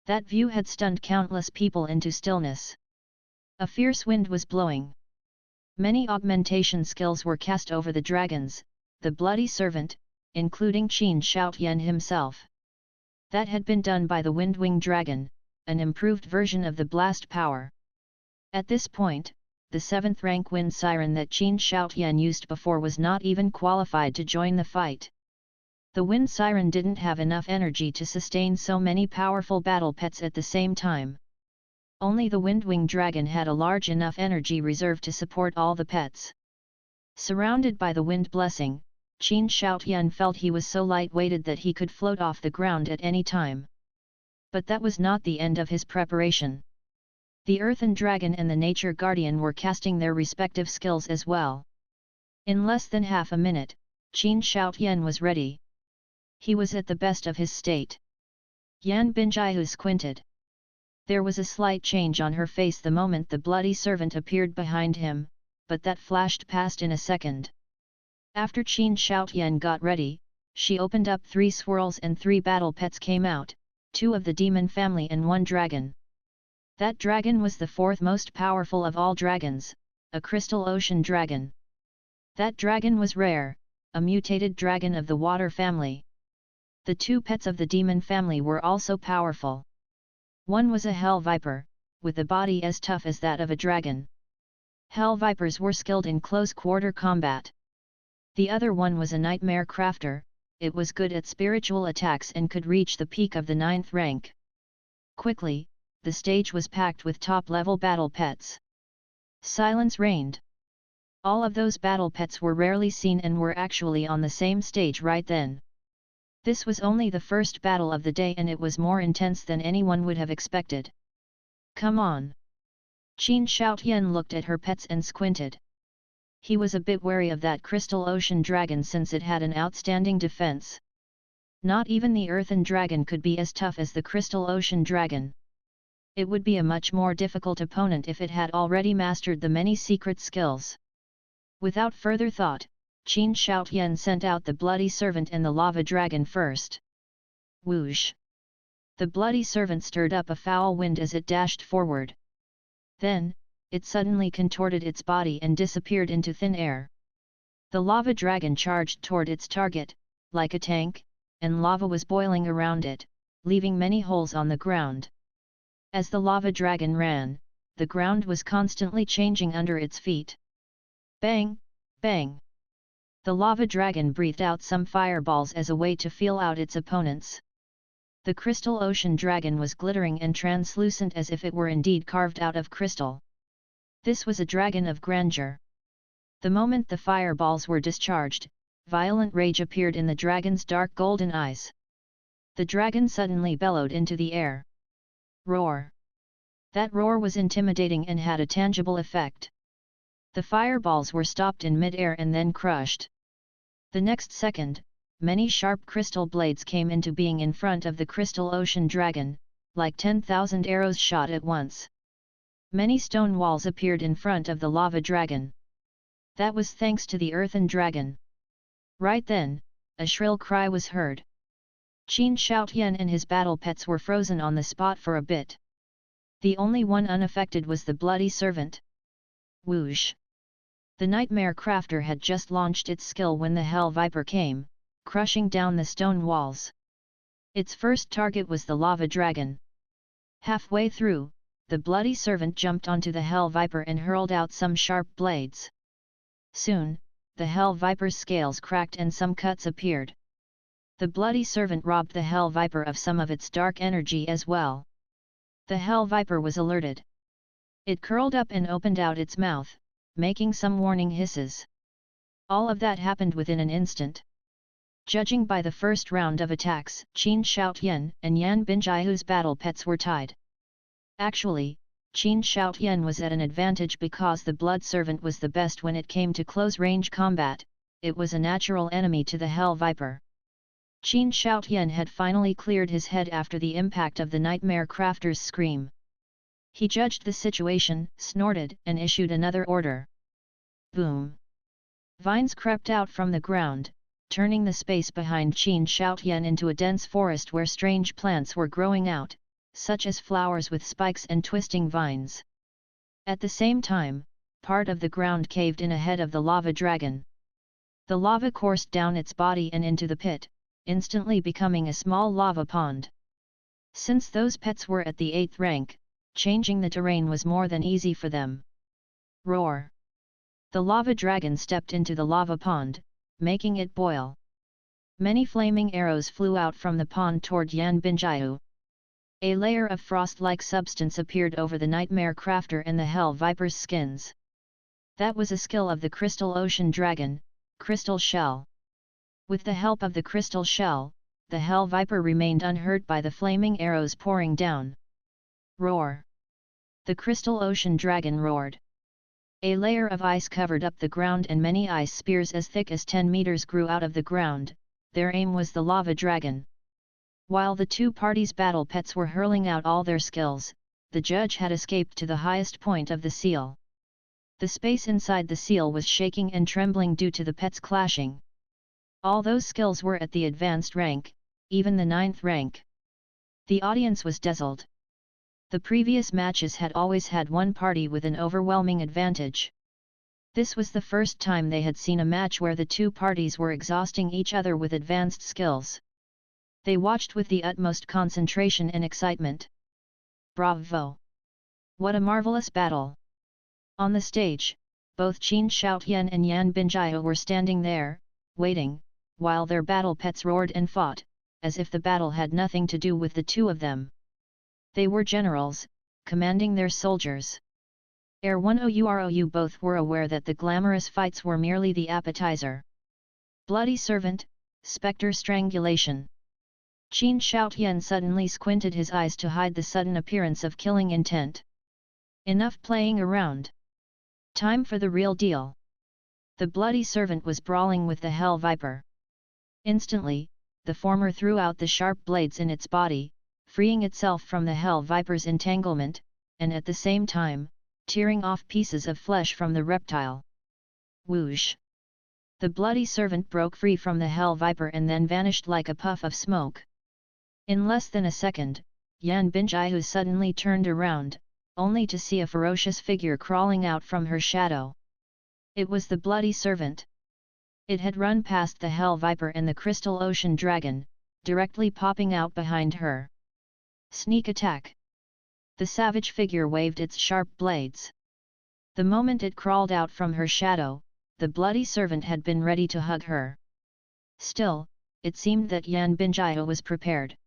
That view had stunned countless people into stillness. A fierce wind was blowing. Many augmentation skills were cast over the dragons, the bloody servant, including Qin Shoutian himself. That had been done by the Windwing Dragon, an improved version of the blast power. At this point, the 7th rank Wind Siren that Qin Shoutian used before was not even qualified to join the fight. The Wind Siren didn't have enough energy to sustain so many powerful battle pets at the same time. Only the Windwing Dragon had a large enough energy reserve to support all the pets. Surrounded by the wind blessing, Qin Shoutian felt he was so light-weighted that he could float off the ground at any time. But that was not the end of his preparation. The Earthen Dragon and the Nature Guardian were casting their respective skills as well. In less than half a minute, Qin Shoutian was ready. He was at the best of his state. Yan Binjiahu squinted. There was a slight change on her face the moment the bloody servant appeared behind him, but that flashed past in a second. After Qin Shoutian got ready, she opened up 3 swirls and 3 battle pets came out, 2 of the demon family and 1 dragon. That dragon was the 4th most powerful of all dragons, a crystal ocean dragon. That dragon was rare, a mutated dragon of the water family. The 2 pets of the demon family were also powerful. One was a hell viper, with a body as tough as that of a dragon. Hell vipers were skilled in close-quarter combat. The other one was a nightmare crafter, it was good at spiritual attacks and could reach the peak of the 9th rank. Quickly, the stage was packed with top-level battle pets. Silence reigned. All of those battle pets were rarely seen and were actually on the same stage right then. This was only the first battle of the day and it was more intense than anyone would have expected. Come on! Qin Shoutian looked at her pets and squinted. He was a bit wary of that crystal ocean dragon since it had an outstanding defense. Not even the earthen dragon could be as tough as the crystal ocean dragon. It would be a much more difficult opponent if it had already mastered the many secret skills. Without further thought, Qin Shoutian sent out the bloody servant and the lava dragon first. Whoosh! The bloody servant stirred up a foul wind as it dashed forward. Then, it suddenly contorted its body and disappeared into thin air. The lava dragon charged toward its target, like a tank, and lava was boiling around it, leaving many holes on the ground. As the lava dragon ran, the ground was constantly changing under its feet. Bang! Bang! The lava dragon breathed out some fireballs as a way to feel out its opponents. The crystal ocean dragon was glittering and translucent as if it were indeed carved out of crystal. This was a dragon of grandeur. The moment the fireballs were discharged, violent rage appeared in the dragon's dark golden eyes. The dragon suddenly bellowed into the air. Roar! That roar was intimidating and had a tangible effect. The fireballs were stopped in mid-air and then crushed. The next second, many sharp crystal blades came into being in front of the crystal ocean dragon, like 10,000 arrows shot at once. Many stone walls appeared in front of the lava dragon. That was thanks to the earthen dragon. Right then, a shrill cry was heard. Qin Shoutian and his battle pets were frozen on the spot for a bit. The only one unaffected was the bloody servant. Whoosh! The nightmare crafter had just launched its skill when the hell viper came, crushing down the stone walls. Its first target was the lava dragon. Halfway through, the bloody servant jumped onto the hell viper and hurled out some sharp blades. Soon, the hell viper's scales cracked and some cuts appeared. The bloody servant robbed the hell viper of some of its dark energy as well. The hell viper was alerted. It curled up and opened out its mouth, making some warning hisses. All of that happened within an instant. Judging by the first round of attacks, Qin Shoutian and Yan Binjiahu's battle pets were tied. Actually, Qin Shoutian was at an advantage because the blood servant was the best when it came to close-range combat, it was a natural enemy to the hell viper. Qin Shoutian had finally cleared his head after the impact of the nightmare crafter's scream. He judged the situation, snorted, and issued another order. Boom! Vines crept out from the ground, turning the space behind Qin Shoutian into a dense forest where strange plants were growing out, such as flowers with spikes and twisting vines. At the same time, part of the ground caved in ahead of the lava dragon. The lava coursed down its body and into the pit, instantly becoming a small lava pond. Since those pets were at the 8th rank, changing the terrain was more than easy for them. Roar! The lava dragon stepped into the lava pond, making it boil. Many flaming arrows flew out from the pond toward Yan Binjiu. A layer of frost-like substance appeared over the nightmare crafter and the hell viper's skins. That was a skill of the crystal ocean dragon, Crystal Shell. With the help of the crystal shell, the hell viper remained unhurt by the flaming arrows pouring down. Roar! The crystal ocean dragon roared. A layer of ice covered up the ground and many ice spears as thick as 10 meters grew out of the ground. Their aim was the lava dragon. While the two parties' battle pets were hurling out all their skills, the judge had escaped to the highest point of the seal. The space inside the seal was shaking and trembling due to the pets clashing. All those skills were at the advanced rank, even the 9th rank. The audience was dazzled. The previous matches had always had one party with an overwhelming advantage. This was the first time they had seen a match where the two parties were exhausting each other with advanced skills. They watched with the utmost concentration and excitement. Bravo! What a marvelous battle! On the stage, both Qin Shoutian and Yan Binjiu were standing there, waiting, while their battle pets roared and fought, as if the battle had nothing to do with the two of them. They were generals, commanding their soldiers. Ere 10 both were aware that the glamorous fights were merely the appetizer. Bloody servant, spectre strangulation. Qin Shoutian suddenly squinted his eyes to hide the sudden appearance of killing intent. Enough playing around. Time for the real deal. The bloody servant was brawling with the hell viper. Instantly, the former threw out the sharp blades in its body, freeing itself from the hell viper's entanglement, and at the same time, tearing off pieces of flesh from the reptile. Whoosh! The bloody servant broke free from the hell viper and then vanished like a puff of smoke. In less than a second, Yan Binjiu suddenly turned around, only to see a ferocious figure crawling out from her shadow. It was the bloody servant. It had run past the hell viper and the crystal ocean dragon, directly popping out behind her. Sneak attack! The savage figure waved its sharp blades. The moment it crawled out from her shadow, the bloody servant had been ready to hug her. Still, it seemed that Yan Binjiu was prepared.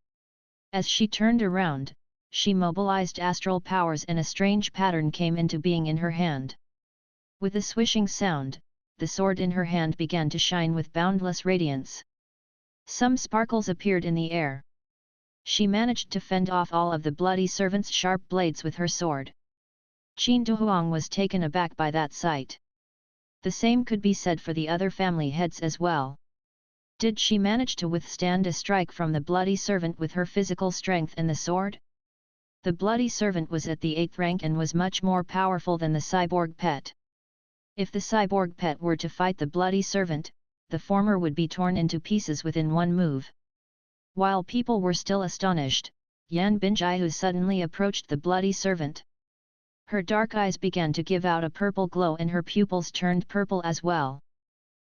As she turned around, she mobilized astral powers and a strange pattern came into being in her hand. With a swishing sound, the sword in her hand began to shine with boundless radiance. Some sparkles appeared in the air. She managed to fend off all of the bloody servant's sharp blades with her sword. Qin Duhuang was taken aback by that sight. The same could be said for the other family heads as well. Did she manage to withstand a strike from the bloody servant with her physical strength and the sword? The bloody servant was at the 8th rank and was much more powerful than the cyborg pet. If the cyborg pet were to fight the bloody servant, the former would be torn into pieces within one move. While people were still astonished, Yan Binjiu suddenly approached the bloody servant. Her dark eyes began to give out a purple glow and her pupils turned purple as well.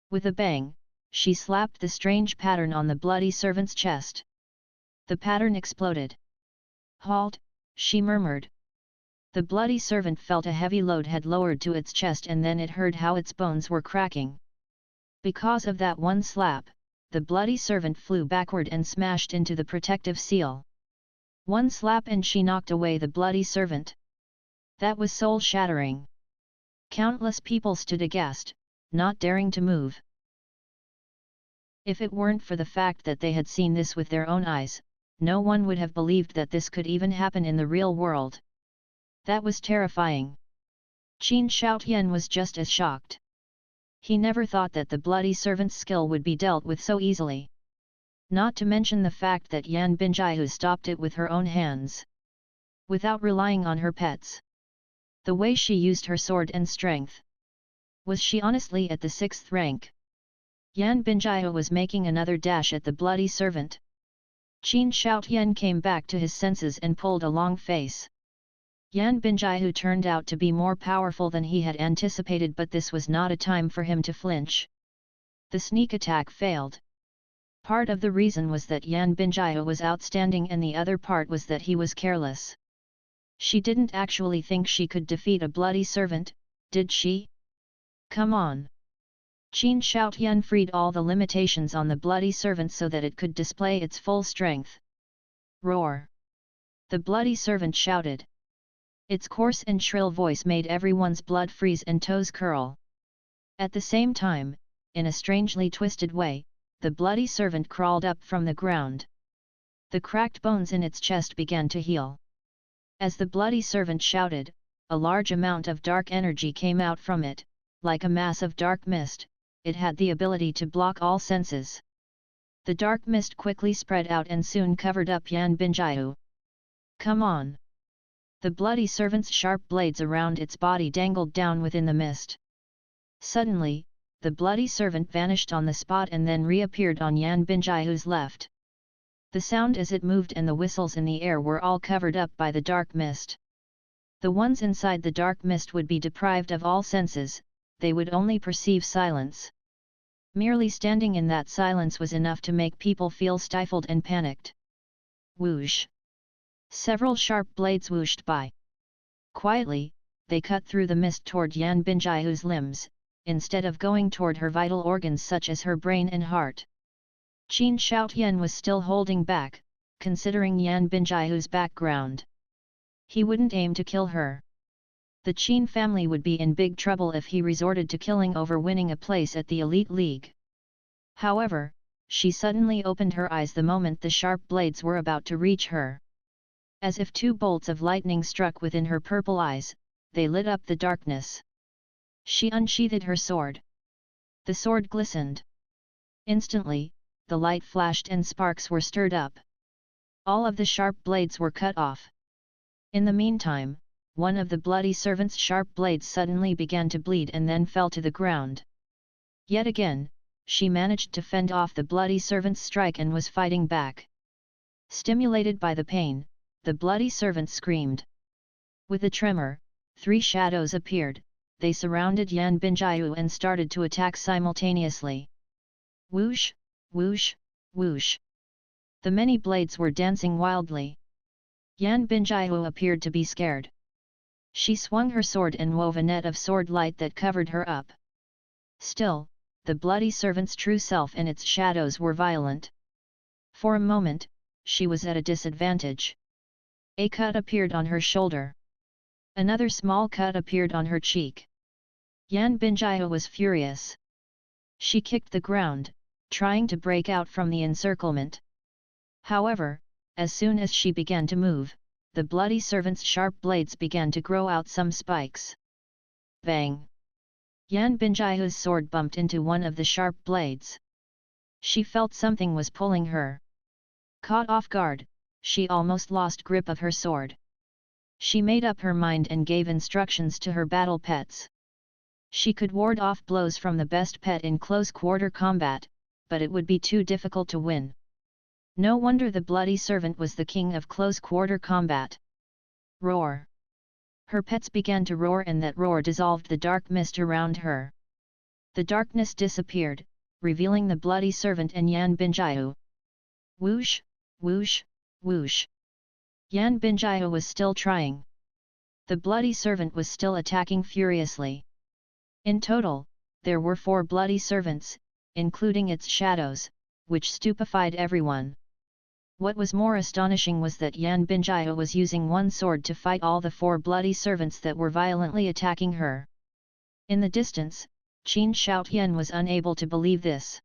With a bang, she slapped the strange pattern on the bloody servant's chest. The pattern exploded. "Halt," she murmured. The bloody servant felt a heavy load had lowered to its chest and then it heard how its bones were cracking. Because of that one slap, the bloody servant flew backward and smashed into the protective seal. One slap and she knocked away the bloody servant. That was soul-shattering. Countless people stood aghast, not daring to move. If it weren't for the fact that they had seen this with their own eyes, no one would have believed that this could even happen in the real world. That was terrifying. Qin Shoutian was just as shocked. He never thought that the bloody servant's skill would be dealt with so easily. Not to mention the fact that Yan Binjiu stopped it with her own hands. Without relying on her pets. The way she used her sword and strength. Was she honestly at the 6th rank? Yan Binjiu was making another dash at the bloody servant. Qin Shoutian came back to his senses and pulled a long face. Yan Binjaihu turned out to be more powerful than he had anticipated, but this was not a time for him to flinch. The sneak attack failed. Part of the reason was that Yan Binjaihu was outstanding and the other part was that he was careless. She didn't actually think she could defeat a bloody servant, did she? Come on! Qin Shout Yan freed all the limitations on the bloody servant so that it could display its full strength. Roar! The bloody servant shouted. Its coarse and shrill voice made everyone's blood freeze and toes curl. At the same time, in a strangely twisted way, the bloody servant crawled up from the ground. The cracked bones in its chest began to heal. As the bloody servant shouted, a large amount of dark energy came out from it, like a mass of dark mist. It had the ability to block all senses. The dark mist quickly spread out and soon covered up Yan Binjaihu. Come on! The bloody servant's sharp blades around its body dangled down within the mist. Suddenly, the bloody servant vanished on the spot and then reappeared on Yan Binjaihu's left. The sound as it moved and the whistles in the air were all covered up by the dark mist. The ones inside the dark mist would be deprived of all senses, they would only perceive silence. Merely standing in that silence was enough to make people feel stifled and panicked. Whoosh! Several sharp blades whooshed by. Quietly, they cut through the mist toward Yan Binjaihu's limbs, instead of going toward her vital organs such as her brain and heart. Qin Shout Yan was still holding back, considering Yan Binjaihu's background. He wouldn't aim to kill her. The Qin family would be in big trouble if he resorted to killing over winning a place at the Elite League. However, she suddenly opened her eyes the moment the sharp blades were about to reach her. As if two bolts of lightning struck within her purple eyes, they lit up the darkness. She unsheathed her sword. The sword glistened. Instantly, the light flashed and sparks were stirred up. All of the sharp blades were cut off. In the meantime, one of the bloody servant's sharp blades suddenly began to bleed and then fell to the ground. Yet again, she managed to fend off the bloody servant's strike and was fighting back. Stimulated by the pain, the bloody servant screamed. With a tremor, 3 shadows appeared, they surrounded Yan Binjaihu and started to attack simultaneously. Whoosh, whoosh, whoosh. The many blades were dancing wildly. Yan Binjaihu appeared to be scared. She swung her sword and wove a net of sword light that covered her up. Still, the bloody servant's true self and its shadows were violent. For a moment, she was at a disadvantage. A cut appeared on her shoulder. Another small cut appeared on her cheek. Yan Binjaihu was furious. She kicked the ground, trying to break out from the encirclement. However, as soon as she began to move, the bloody servant's sharp blades began to grow out some spikes. Bang! Yan Binjaihu's sword bumped into one of the sharp blades. She felt something was pulling her. Caught off guard, she almost lost grip of her sword. She made up her mind and gave instructions to her battle pets. She could ward off blows from the best pet in close-quarter combat, but it would be too difficult to win. No wonder the bloody servant was the king of close-quarter combat. Roar! Her pets began to roar and that roar dissolved the dark mist around her. The darkness disappeared, revealing the bloody servant and Yan Binjaihu. Whoosh, whoosh, whoosh. Yan Binjaihu was still trying. The bloody servant was still attacking furiously. In total, there were 4 bloody servants, including its shadows, which stupefied everyone. What was more astonishing was that Yan Binjaihu was using one sword to fight all the 4 bloody servants that were violently attacking her. In the distance, Qin Shoutian was unable to believe this.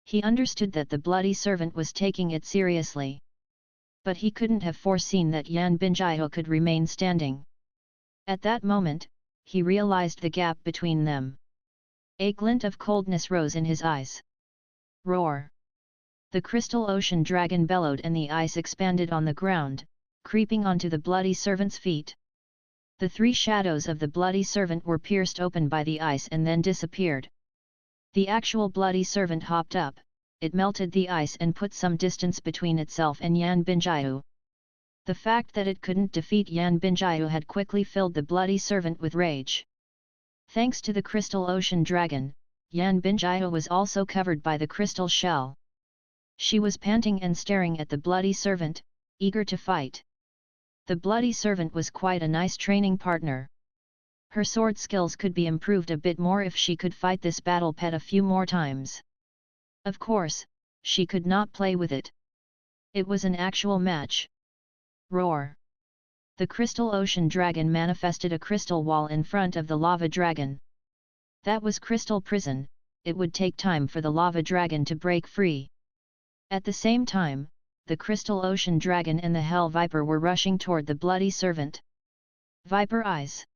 He understood that the bloody servant was taking it seriously. But he couldn't have foreseen that Yan Binjaihu could remain standing. At that moment, he realized the gap between them. A glint of coldness rose in his eyes. Roar! The crystal ocean dragon bellowed and the ice expanded on the ground, creeping onto the bloody servant's feet. The 3 shadows of the bloody servant were pierced open by the ice and then disappeared. The actual bloody servant hopped up, it melted the ice and put some distance between itself and Yan Binjaihu. The fact that it couldn't defeat Yan Binjiu had quickly filled the bloody servant with rage. Thanks to the crystal ocean dragon, Yan Binjiu was also covered by the crystal shell. She was panting and staring at the bloody servant, eager to fight. The bloody servant was quite a nice training partner. Her sword skills could be improved a bit more if she could fight this battle pet a few more times. Of course, she could not play with it. It was an actual match. Roar! The crystal ocean dragon manifested a crystal wall in front of the lava dragon. That was crystal prison. It would take time for the lava dragon to break free. At the same time, the crystal ocean dragon and the hell viper were rushing toward the bloody servant. Viper eyes.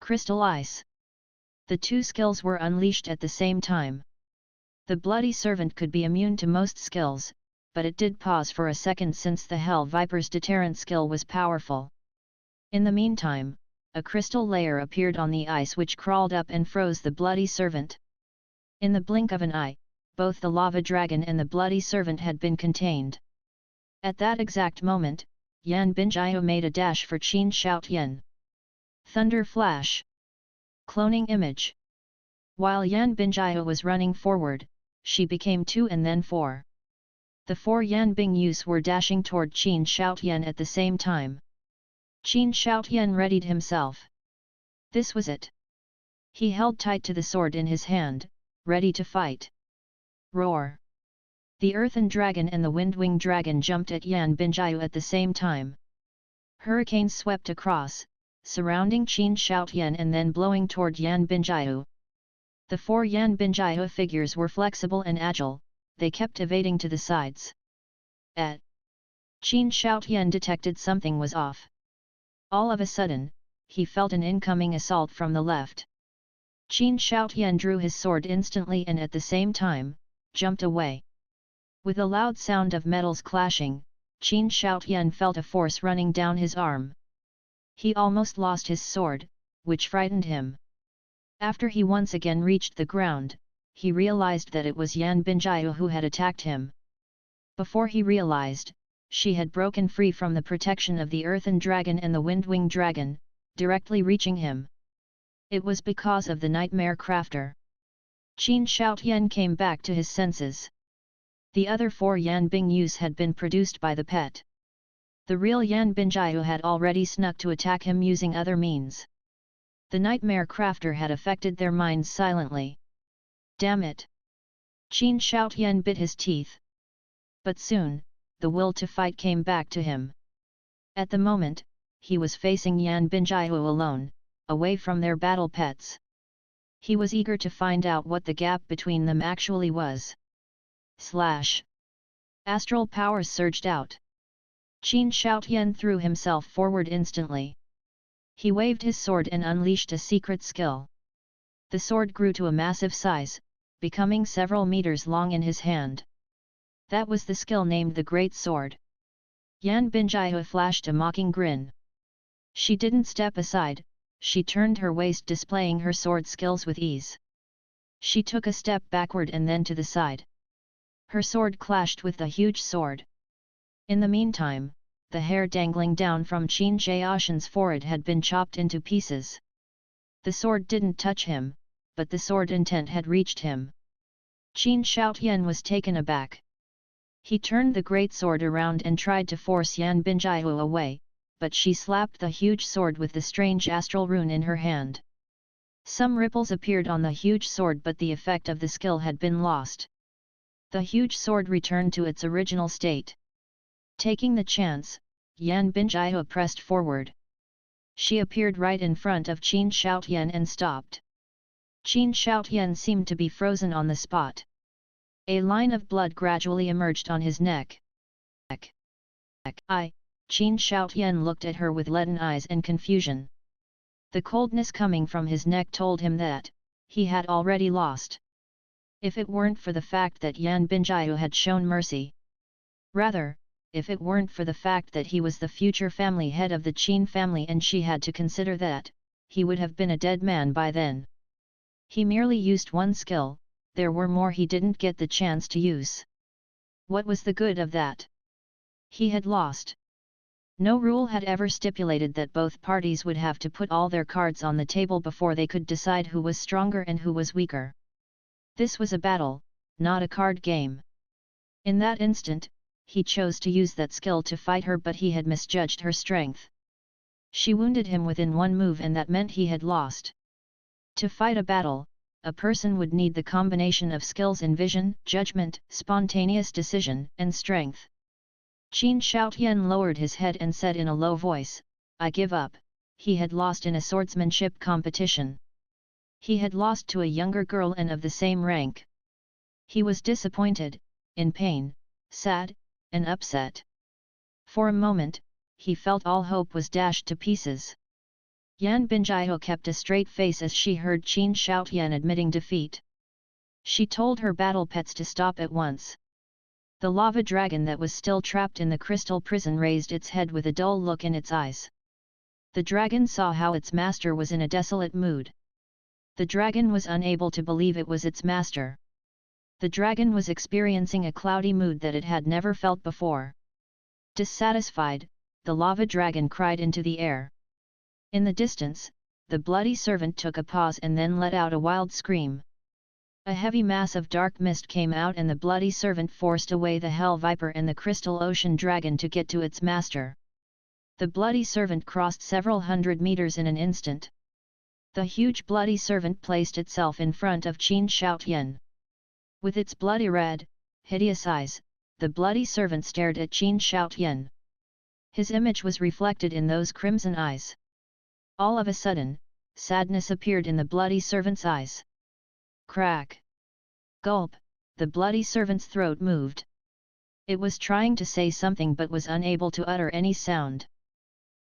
Crystal eyes. The two skills were unleashed at the same time. The bloody servant could be immune to most skills, but it did pause for a second since the hell viper's deterrent skill was powerful. In the meantime, a crystal layer appeared on the ice which crawled up and froze the bloody servant. In the blink of an eye, both the lava dragon and the bloody servant had been contained. At that exact moment, Yan Binjiu made a dash for Qin Shoutian. Thunder flash. Cloning image. While Yan Binjiu was running forward, she became 2 and then 4. The 4 Yan Bingyus were dashing toward Qin Shoutian at the same time. Qin Shoutian readied himself. This was it. He held tight to the sword in his hand, ready to fight. Roar! The earthen dragon and the wind-wing dragon jumped at Yan Binjiu at the same time. Hurricanes swept across, surrounding Qin Shoutian and then blowing toward Yan Binjiu. The 4 Yan Binjiu figures were flexible and agile, they kept evading to the sides. Qin Shoutian detected something was off. All of a sudden, he felt an incoming assault from the left. Qin Shoutian drew his sword instantly and at the same time, jumped away. With a loud sound of metals clashing, Qin Shoutian felt a force running down his arm. He almost lost his sword, which frightened him. After he once again reached the ground, he realized that it was Yan Binjiu who had attacked him. Before he realized, she had broken free from the protection of the earthen dragon and the wind-wing dragon, directly reaching him. It was because of the nightmare crafter. Qin Shoutian came back to his senses. The other 4 Yan Bingyus had been produced by the pet. The real Yan Binjiu had already snuck to attack him using other means. The nightmare crafter had affected their minds silently. Damn it! Qin Shoutian bit his teeth. But soon, the will to fight came back to him. At the moment, he was facing Yan Binjiu alone, away from their battle pets. He was eager to find out what the gap between them actually was. Slash! Astral powers surged out. Qin Shoutian threw himself forward instantly. He waved his sword and unleashed a secret skill. The sword grew to a massive size, becoming several meters long in his hand. That was the skill named the Great Sword. Yan Binjiu flashed a mocking grin. She didn't step aside, she turned her waist displaying her sword skills with ease. She took a step backward and then to the side. Her sword clashed with the huge sword. In the meantime, the hair dangling down from Qin Shoutian's forehead had been chopped into pieces. The sword didn't touch him, but the sword intent had reached him. Qin Shoutian was taken aback. He turned the great sword around and tried to force Yan Binjiu away, but she slapped the huge sword with the strange astral rune in her hand. Some ripples appeared on the huge sword but the effect of the skill had been lost. The huge sword returned to its original state. Taking the chance, Yan Binjiu pressed forward. She appeared right in front of Qin Shoutian and stopped. Qin Shoutian seemed to be frozen on the spot. A line of blood gradually emerged on his neck. Qin Shoutian looked at her with leaden eyes and confusion. The coldness coming from his neck told him that he had already lost. If it weren't for the fact that Yan Binjiu had shown mercy. Rather, if it weren't for the fact that he was the future family head of the Qin family and she had to consider that, he would have been a dead man by then. He merely used one skill, there were more he didn't get the chance to use. What was the good of that? He had lost. No rule had ever stipulated that both parties would have to put all their cards on the table before they could decide who was stronger and who was weaker. This was a battle, not a card game. In that instant, he chose to use that skill to fight her, but he had misjudged her strength. She wounded him within one move, and that meant he had lost. To fight a battle, a person would need the combination of skills in vision, judgment, spontaneous decision, and strength. Qin Shoutian lowered his head and said in a low voice, "I give up." He had lost in a swordsmanship competition. He had lost to a younger girl and of the same rank. He was disappointed, in pain, sad, and upset. For a moment, he felt all hope was dashed to pieces. Yan Binjiao kept a straight face as she heard Qin Shoutian admitting defeat. She told her battle pets to stop at once. The lava dragon that was still trapped in the crystal prison raised its head with a dull look in its eyes. The dragon saw how its master was in a desolate mood. The dragon was unable to believe it was its master. The dragon was experiencing a cloudy mood that it had never felt before. Dissatisfied, the lava dragon cried into the air. In the distance, the bloody servant took a pause and then let out a wild scream. A heavy mass of dark mist came out, and the bloody servant forced away the hell viper and the crystal ocean dragon to get to its master. The bloody servant crossed several hundred meters in an instant. The huge bloody servant placed itself in front of Qin Shoutian. With its bloody red, hideous eyes, the bloody servant stared at Qin Shoutian. His image was reflected in those crimson eyes. All of a sudden, sadness appeared in the bloody servant's eyes. Crack! Gulp! The bloody servant's throat moved. It was trying to say something but was unable to utter any sound.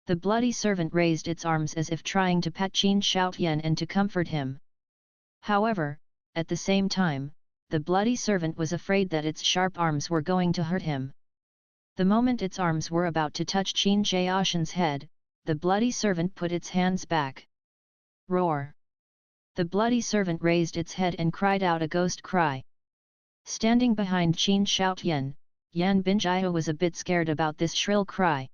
The bloody servant raised its arms as if trying to pat Qin Shoutian and to comfort him. However, at the same time, the bloody servant was afraid that its sharp arms were going to hurt him. The moment its arms were about to touch Qin Jiaoshan's head, the bloody servant put its hands back. Roar! The bloody servant raised its head and cried out a ghost cry. Standing behind Qin Shoutian, Yan Binjiao was a bit scared about this shrill cry.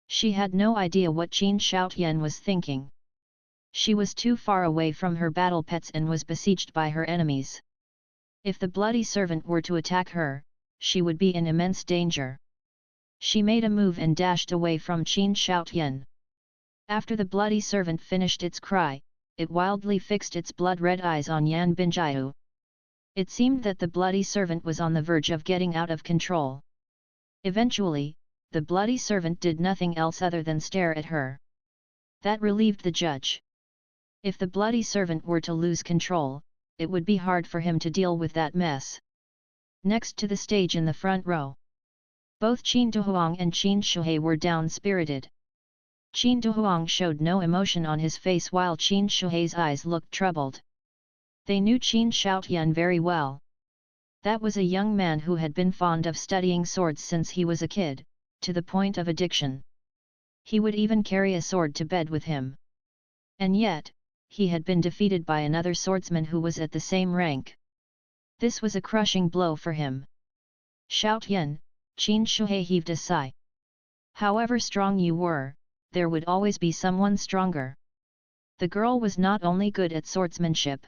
She had no idea what Qin Shoutian was thinking. She was too far away from her battle pets and was besieged by her enemies. If the bloody servant were to attack her, she would be in immense danger. She made a move and dashed away from Qin Shoutian. After the bloody servant finished its cry, it wildly fixed its blood-red eyes on Yan Binjiao. It seemed that the bloody servant was on the verge of getting out of control. Eventually, the bloody servant did nothing else other than stare at her. That relieved the judge. If the bloody servant were to lose control, it would be hard for him to deal with that mess. Next to the stage in the front row, both Qin Duhuang and Qin Shuhei were down-spirited. Qin Duhuang showed no emotion on his face while Qin Shuhei's eyes looked troubled. They knew Qin Shoutian very well. That was a young man who had been fond of studying swords since he was a kid, to the point of addiction. He would even carry a sword to bed with him. And yet, he had been defeated by another swordsman who was at the same rank. This was a crushing blow for him. Shoutian, Qin Shuhei heaved a sigh. However strong you were, there would always be someone stronger. The girl was not only good at swordsmanship.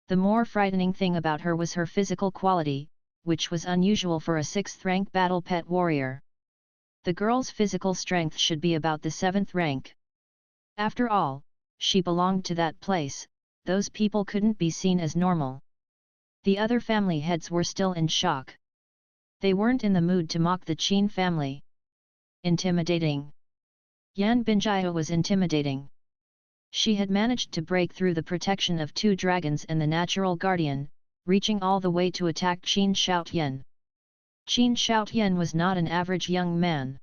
The more frightening thing about her was her physical quality, which was unusual for a 6th-rank battle pet warrior. The girl's physical strength should be about the 7th rank. After all, she belonged to that place, those people couldn't be seen as normal. The other family heads were still in shock. They weren't in the mood to mock the Qin family. Intimidating. Yan Binjiao was intimidating. She had managed to break through the protection of 2 dragons and the natural guardian, reaching all the way to attack Qin Shoutian. Qin Shoutian was not an average young man.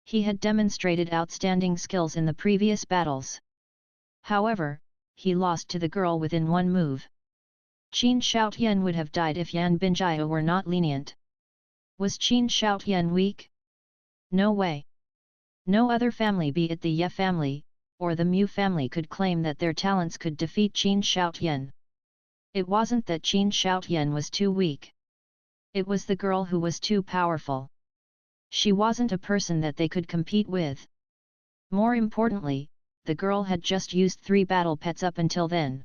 He had demonstrated outstanding skills in the previous battles. However, he lost to the girl within one move. Qin Shoutian would have died if Yan Binjiao were not lenient. Was Qin Shoutian weak? No way. No other family, be it the Ye family, or the Mu family, could claim that their talents could defeat Qin Shoutian. It wasn't that Qin Shoutian was too weak. It was the girl who was too powerful. She wasn't a person that they could compete with. More importantly, the girl had just used 3 battle pets up until then.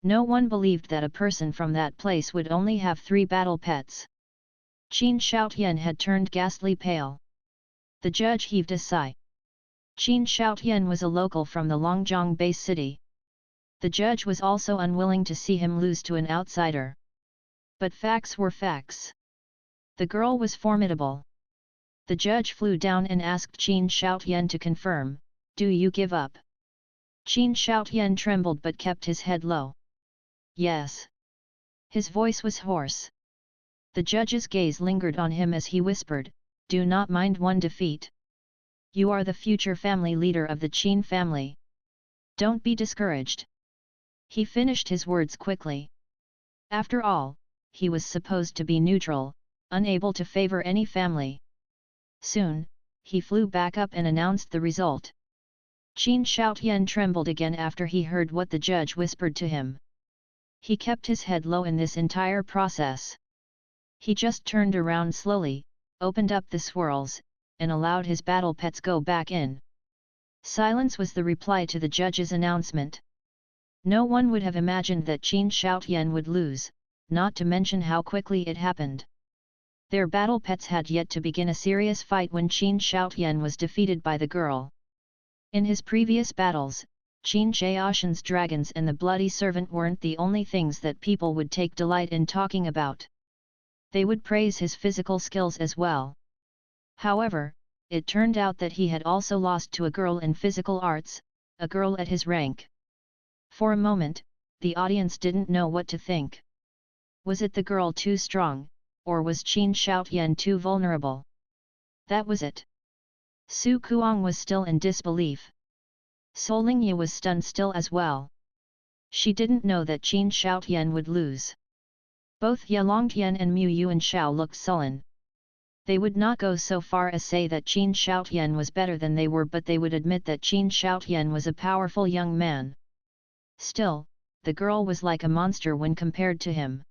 No one believed that a person from that place would only have 3 battle pets. Qin Shoutian had turned ghastly pale. The judge heaved a sigh. Qin Shoutian was a local from the Longjiang base city. The judge was also unwilling to see him lose to an outsider. But facts were facts. The girl was formidable. The judge flew down and asked Qin Shoutian to confirm, "Do you give up?" Qin Shoutian trembled but kept his head low. "Yes." His voice was hoarse. The judge's gaze lingered on him as he whispered, "Do not mind one defeat. You are the future family leader of the Qin family. Don't be discouraged." He finished his words quickly. After all, he was supposed to be neutral, unable to favor any family. Soon, he flew back up and announced the result. Qin Shoutian trembled again after he heard what the judge whispered to him. He kept his head low in this entire process. He just turned around slowly, opened up the swirls, and allowed his battle pets go back in. Silence was the reply to the judge's announcement. No one would have imagined that Qin Shoutian would lose, not to mention how quickly it happened. Their battle pets had yet to begin a serious fight when Qin Shoutian was defeated by the girl. In his previous battles, Qin Xiaoshan's dragons and the bloody servant weren't the only things that people would take delight in talking about. They would praise his physical skills as well. However, it turned out that he had also lost to a girl in physical arts, a girl at his rank. For a moment, the audience didn't know what to think. Was it the girl too strong, or was Qin Shoutian too vulnerable? That was it. Su Kuang was still in disbelief. Solingye was stunned still as well. She didn't know that Qin Shoutian would lose. Both Yalongtian and Mu Yuanshao looked sullen. They would not go so far as say that Qin Shoutian was better than they were, but they would admit that Qin Shoutian was a powerful young man. Still, the girl was like a monster when compared to him.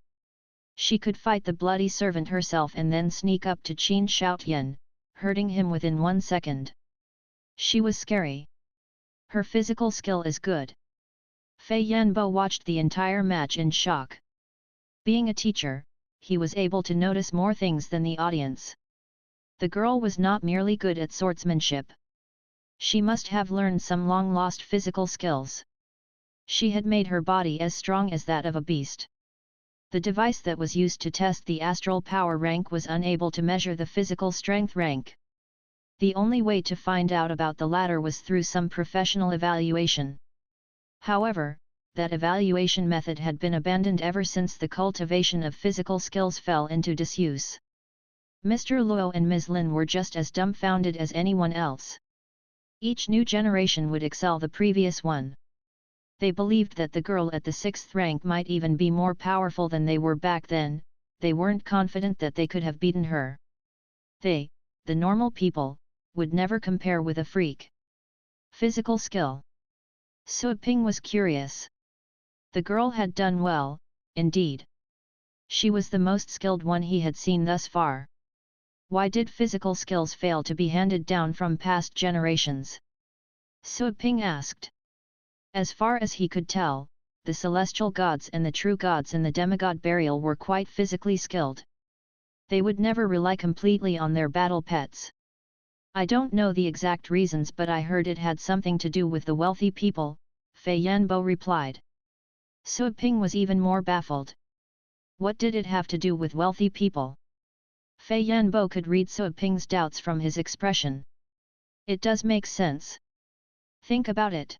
She could fight the bloody servant herself and then sneak up to Qin Shoutian, hurting him within 1 second. She was scary. Her physical skill is good. Fei Yanbo watched the entire match in shock. Being a teacher, he was able to notice more things than the audience. The girl was not merely good at swordsmanship. She must have learned some long-lost physical skills. She had made her body as strong as that of a beast. The device that was used to test the astral power rank was unable to measure the physical strength rank. The only way to find out about the latter was through some professional evaluation. However, that evaluation method had been abandoned ever since the cultivation of physical skills fell into disuse. Mr. Luo and Ms. Lin were just as dumbfounded as anyone else. Each new generation would excel the previous one. They believed that the girl at the 6th rank might even be more powerful than they were back then. They weren't confident that they could have beaten her. They, the normal people, would never compare with a freak. Physical skill. Su Ping was curious. The girl had done well, indeed. She was the most skilled one he had seen thus far. Why did physical skills fail to be handed down from past generations? Su Ping asked. As far as he could tell, the celestial gods and the true gods in the demigod burial were quite physically skilled. They would never rely completely on their battle pets. I don't know the exact reasons, but I heard it had something to do with the wealthy people, Fei Yanbo replied. Su Ping was even more baffled. What did it have to do with wealthy people? Fei Yanbo could read Su Ping's doubts from his expression. It does make sense. Think about it.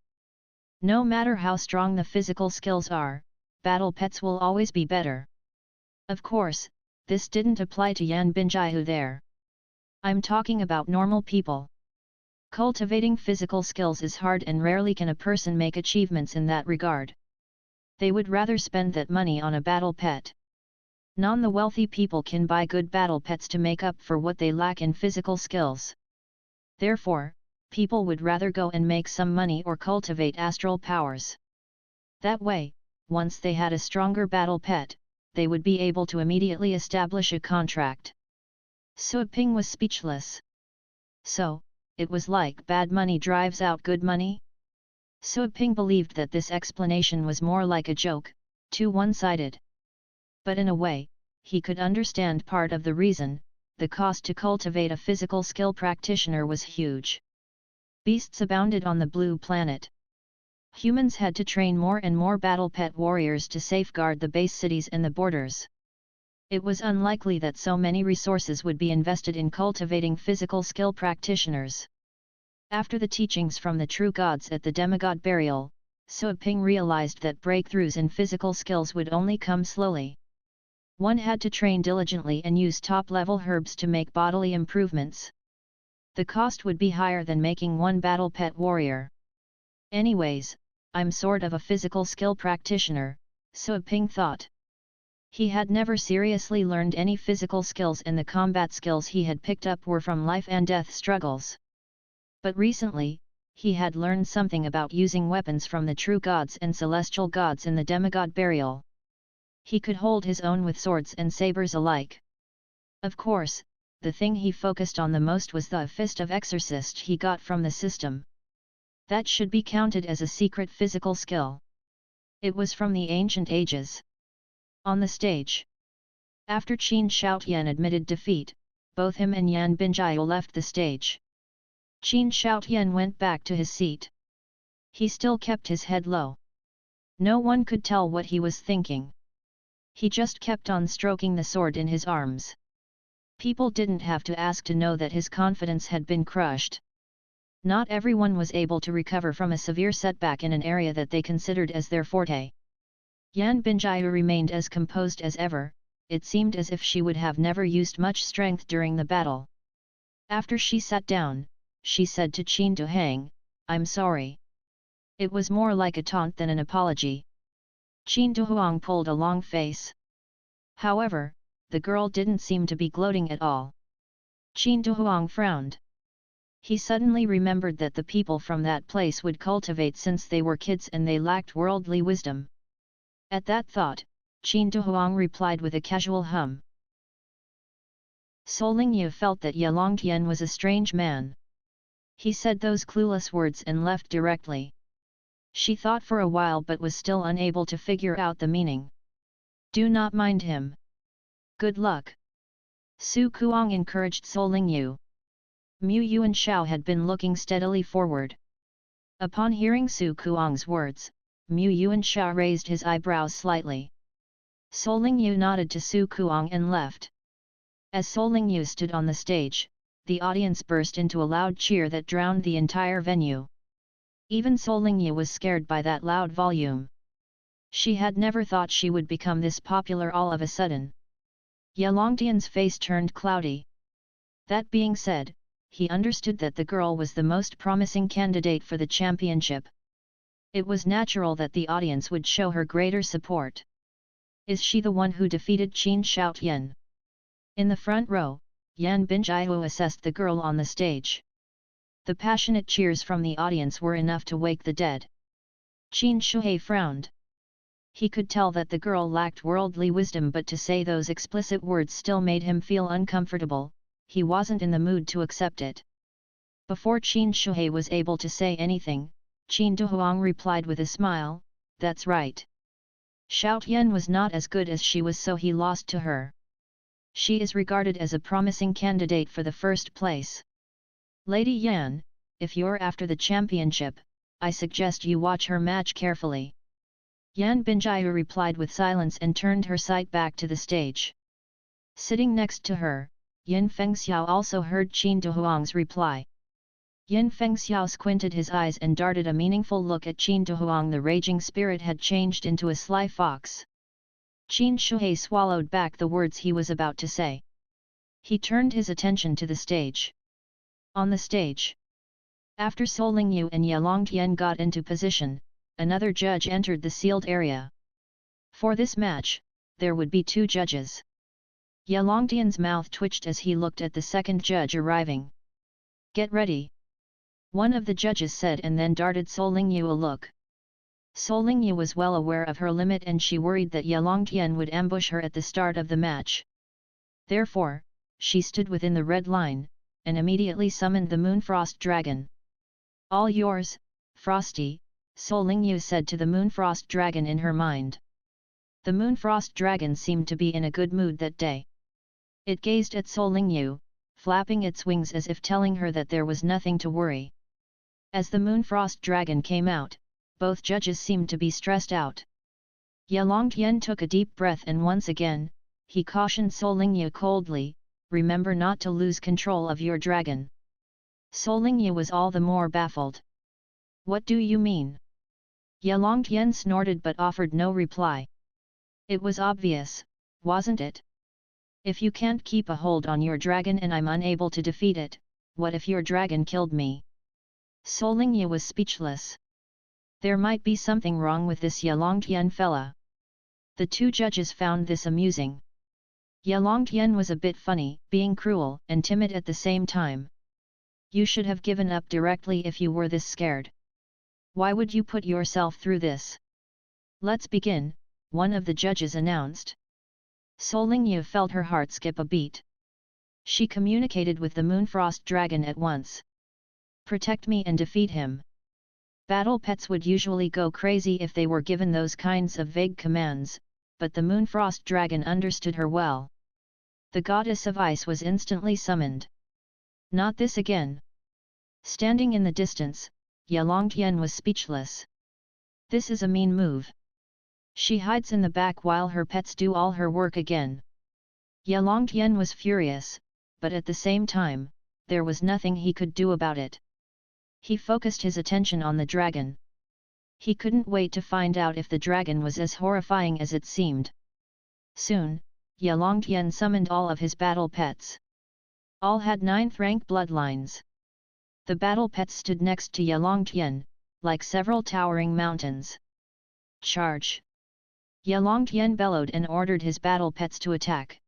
No matter how strong the physical skills are, battle pets will always be better. Of course, this didn't apply to Yan Binjaihu there. I'm talking about normal people. Cultivating physical skills is hard and rarely can a person make achievements in that regard. They would rather spend that money on a battle pet. None the wealthy people can buy good battle pets to make up for what they lack in physical skills. Therefore, people would rather go and make some money or cultivate astral powers. That way, once they had a stronger battle pet, they would be able to immediately establish a contract. Sui Ping was speechless. So, it was like bad money drives out good money? Sui Ping believed that this explanation was more like a joke, too one-sided. But in a way, he could understand part of the reason. The cost to cultivate a physical skill practitioner was huge. Beasts abounded on the blue planet. Humans had to train more and more battle pet warriors to safeguard the base cities and the borders. It was unlikely that so many resources would be invested in cultivating physical skill practitioners. After the teachings from the true gods at the demigod burial, Sui Ping realized that breakthroughs in physical skills would only come slowly. One had to train diligently and use top-level herbs to make bodily improvements. The cost would be higher than making one battle pet warrior. Anyways, I'm sort of a physical skill practitioner, Sui Ping thought. He had never seriously learned any physical skills, and the combat skills he had picked up were from life and death struggles. But recently, he had learned something about using weapons from the true gods and celestial gods in the demigod burial. He could hold his own with swords and sabers alike. Of course, the thing he focused on the most was the fist of exorcist he got from the system. That should be counted as a secret physical skill. It was from the ancient ages. On the stage. After Qin Shoutian admitted defeat, both him and Yan Binjiu left the stage. Qin Shoutian went back to his seat. He still kept his head low. No one could tell what he was thinking. He just kept on stroking the sword in his arms. People didn't have to ask to know that his confidence had been crushed. Not everyone was able to recover from a severe setback in an area that they considered as their forte. Yan Binjiu remained as composed as ever. It seemed as if she would have never used much strength during the battle. After she sat down, she said to Qin Duhang, "I'm sorry." It was more like a taunt than an apology. Qin Duhuang pulled a long face. However, the girl didn't seem to be gloating at all. Qin Duhuang frowned. He suddenly remembered that the people from that place would cultivate since they were kids and they lacked worldly wisdom. At that thought, Qin Duhuang replied with a casual hum. Sol Lingyu felt that Ye Longtian was a strange man. He said those clueless words and left directly. She thought for a while but was still unable to figure out the meaning. Do not mind him. Good luck. Su Kuang encouraged Sol Lingyu. Mu Yuan Shao had been looking steadily forward. Upon hearing Su Kuang's words, Mu Yuan Shao raised his eyebrows slightly. Sol Lingyu nodded to Su Kuang and left. As Sol Lingyu stood on the stage, the audience burst into a loud cheer that drowned the entire venue. Even Sol Lingyu was scared by that loud volume. She had never thought she would become this popular all of a sudden. Ye Longtian's face turned cloudy. That being said, he understood that the girl was the most promising candidate for the championship. It was natural that the audience would show her greater support. Is she the one who defeated Qin Shoutian? In the front row, Yan Binjiu assessed the girl on the stage. The passionate cheers from the audience were enough to wake the dead. Qin Shuhei frowned. He could tell that the girl lacked worldly wisdom, but to say those explicit words still made him feel uncomfortable. He wasn't in the mood to accept it. Before Qin Shuhei was able to say anything, Qin Duhuang replied with a smile, "That's right. Shoutian was not as good as she was, so he lost to her. She is regarded as a promising candidate for the first place. Lady Yan, if you're after the championship, I suggest you watch her match carefully." Yan Binjiu replied with silence and turned her sight back to the stage. Sitting next to her, Yin Fengxiao also heard Qin Duhuang's reply. Yin Fengxiao squinted his eyes and darted a meaningful look at Qin Duhuang. The raging spirit had changed into a sly fox. Qin Shuhei swallowed back the words he was about to say. He turned his attention to the stage. On the stage, after Sol Lingyu and Ye Longtian got into position, another judge entered the sealed area. For this match, there would be 2 judges. Ye Longtian's mouth twitched as he looked at the second judge arriving. "Get ready," one of the judges said, and then darted Sol Lingyu a look. Sol Lingyu was well aware of her limit and she worried that Ye Longtian would ambush her at the start of the match. Therefore, she stood within the red line, and immediately summoned the Moonfrost Dragon. "All yours, Frosty," Sol Lingyu said to the Moonfrost Dragon in her mind. The Moonfrost Dragon seemed to be in a good mood that day. It gazed at Sol Lingyu, flapping its wings as if telling her that there was nothing to worry. As the Moonfrost Dragon came out, both judges seemed to be stressed out. Yalongtian took a deep breath and once again, he cautioned Sol Lingyu coldly, "Remember not to lose control of your dragon." Sol Lingyu was all the more baffled. "What do you mean?" Yalongtian snorted but offered no reply. It was obvious, wasn't it? If you can't keep a hold on your dragon and I'm unable to defeat it, what if your dragon killed me? Sol Lingyu was speechless. There might be something wrong with this Yalongtian fella. The two judges found this amusing. Yalongtian was a bit funny, being cruel and timid at the same time. You should have given up directly if you were this scared. Why would you put yourself through this? Let's begin, one of the judges announced. Sol Lingyu felt her heart skip a beat. She communicated with the Moonfrost Dragon at once. "Protect me and defeat him." Battle pets would usually go crazy if they were given those kinds of vague commands, but the Moonfrost Dragon understood her well. The goddess of ice was instantly summoned. "Not this again." Standing in the distance, Yalongtian was speechless. This is a mean move. She hides in the back while her pets do all her work again. Yalongtian was furious, but at the same time, there was nothing he could do about it. He focused his attention on the dragon. He couldn't wait to find out if the dragon was as horrifying as it seemed. Soon, Yalongtian summoned all of his battle pets. All had 9th rank bloodlines. The battle pets stood next to Yalongtian, like several towering mountains. "Charge!" Yalongtian bellowed and ordered his battle pets to attack.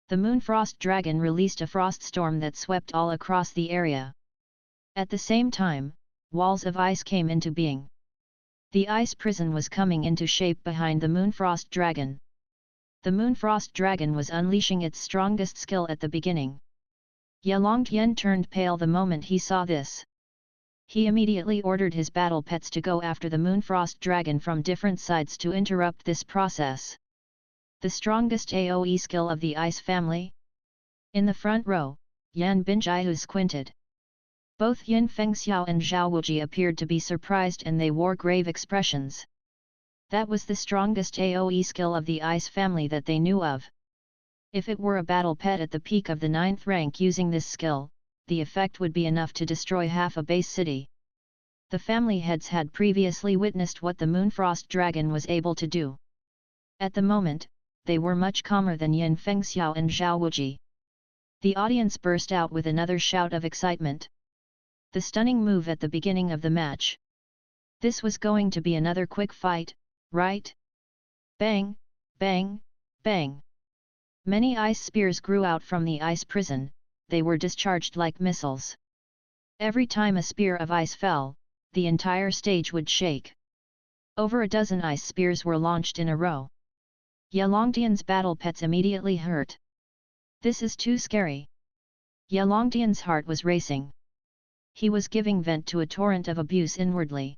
The Moonfrost Dragon released a frost storm that swept all across the area. At the same time, walls of ice came into being. The ice prison was coming into shape behind the Moonfrost Dragon. The Moonfrost Dragon was unleashing its strongest skill at the beginning. Yalongtian turned pale the moment he saw this. He immediately ordered his battle pets to go after the Moonfrost Dragon from different sides to interrupt this process. The strongest AoE skill of the Ice family? In the front row, Yan Binjiu squinted. Both Yin Fengxiao and Zhao Wuji appeared to be surprised and they wore grave expressions. That was the strongest AoE skill of the Ice family that they knew of. If it were a battle pet at the peak of the 9th rank using this skill, the effect would be enough to destroy half a base city. The family heads had previously witnessed what the Moonfrost Dragon was able to do. At the moment, they were much calmer than Yin Fengxiao and Zhao Wuji. The audience burst out with another shout of excitement. The stunning move at the beginning of the match. This was going to be another quick fight, right? Bang, bang, bang. Many ice spears grew out from the ice prison, they were discharged like missiles. Every time a spear of ice fell, the entire stage would shake. Over a dozen ice spears were launched in a row. Yalongtian's battle pets immediately hurt. This is too scary. Yalongtian's heart was racing. He was giving vent to a torrent of abuse inwardly.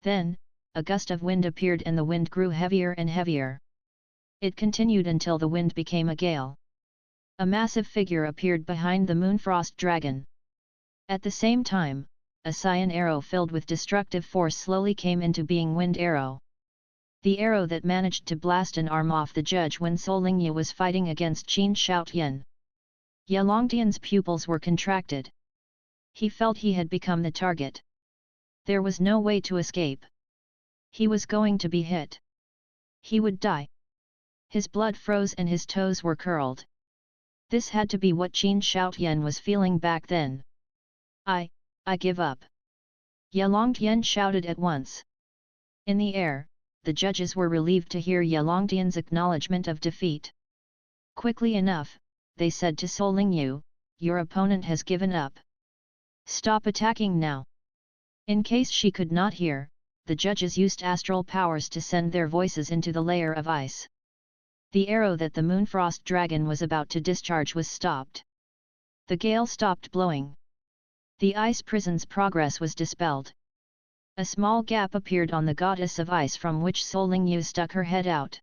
Then, a gust of wind appeared and the wind grew heavier and heavier. It continued until the wind became a gale. A massive figure appeared behind the Moonfrost Dragon. At the same time, a cyan arrow filled with destructive force slowly came into being. Wind arrow. The arrow that managed to blast an arm off the judge when Sol Lingyu was fighting against Qin Shoutian. Yalongtian's pupils were contracted. He felt he had become the target. There was no way to escape. He was going to be hit. He would die. His blood froze and his toes were curled. This had to be what Qin Shoutian was feeling back then. I give up. Yalongtian shouted at once. In the air, the judges were relieved to hear Yalongtian's acknowledgement of defeat. Quickly enough, they said to Sol Lingyu, "Your opponent has given up. Stop attacking now." In case she could not hear, the judges used astral powers to send their voices into the layer of ice. The arrow that the Moonfrost Dragon was about to discharge was stopped. The gale stopped blowing. The ice prison's progress was dispelled. A small gap appeared on the goddess of ice from which Solingyu stuck her head out.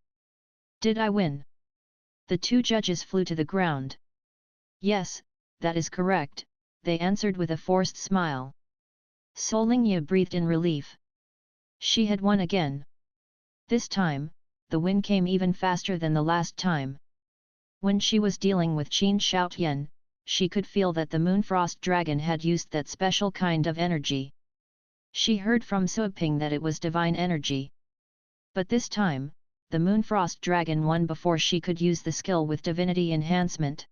Did I win? The two judges flew to the ground. Yes, that is correct, they answered with a forced smile. Solingyu breathed in relief. She had won again. This time, the win came even faster than the last time. When she was dealing with Qin Shoutian, she could feel that the Moonfrost Dragon had used that special kind of energy. She heard from Suiping that it was divine energy. But this time, the Moonfrost Dragon won before she could use the skill with divinity enhancement.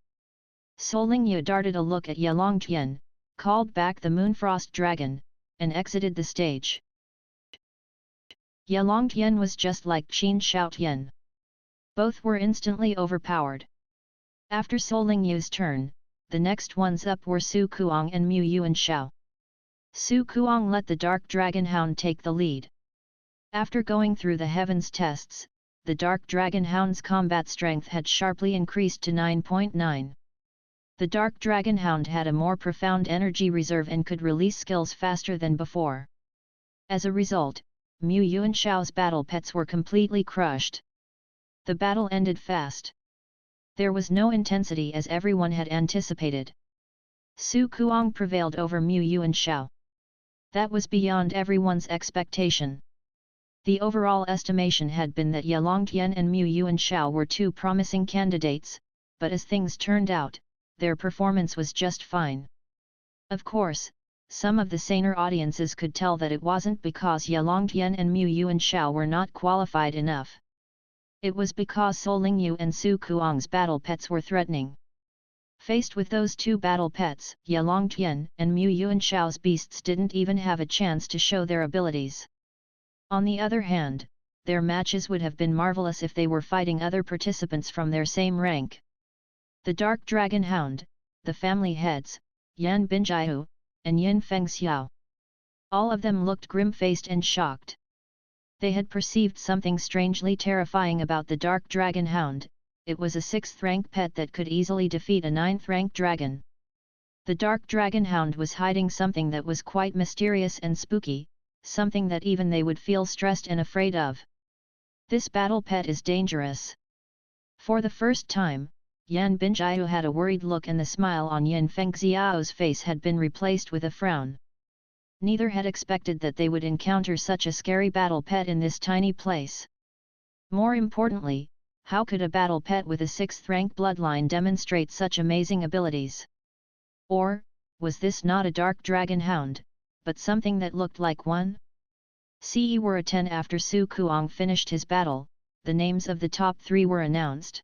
Solingyu darted a look at Yelongtian, called back the Moonfrost Dragon, and exited the stage. Yelongtian was just like Qin Shoutian. Both were instantly overpowered. After Solingyu's turn, the next ones up were Su Kuang and Mu Yuanshao. Su Kuang let the Dark Dragon Hound take the lead. After going through the Heavens tests, the Dark Dragon Hound's combat strength had sharply increased to 9.9. The Dark Dragon Hound had a more profound energy reserve and could release skills faster than before. As a result, Mu Yuanshao's battle pets were completely crushed. The battle ended fast. There was no intensity as everyone had anticipated. Su Kuang prevailed over Mu Yuanshao. That was beyond everyone's expectation. The overall estimation had been that Yelongtian and Mu Yuanshao were two promising candidates, but as things turned out, their performance was just fine. Of course, some of the saner audiences could tell that it wasn't because Yelongtian and Mu Yuanshao were not qualified enough. It was because Solingyu and Su Kuang's battle pets were threatening. Faced with those two battle pets, Yelongtian and Mu Yuanshao's beasts didn't even have a chance to show their abilities. On the other hand, their matches would have been marvelous if they were fighting other participants from their same rank. The Dark Dragon Hound, the family heads, Yan Binjiu, and Yin Fengxiao. All of them looked grim-faced and shocked. They had perceived something strangely terrifying about the Dark Dragon Hound. It was a 6th rank pet that could easily defeat a 9th rank dragon. The Dark Dragon Hound was hiding something that was quite mysterious and spooky, something that even they would feel stressed and afraid of. This battle pet is dangerous. For the first time, Yan Binjiu had a worried look and the smile on Yin Fengxiao's face had been replaced with a frown. Neither had expected that they would encounter such a scary battle pet in this tiny place. More importantly, how could a battle pet with a 6th rank bloodline demonstrate such amazing abilities? Or, was this not a Dark Dragon Hound, but something that looked like one? CE were a 10 after Su Kuang finished his battle, the names of the top 3 were announced.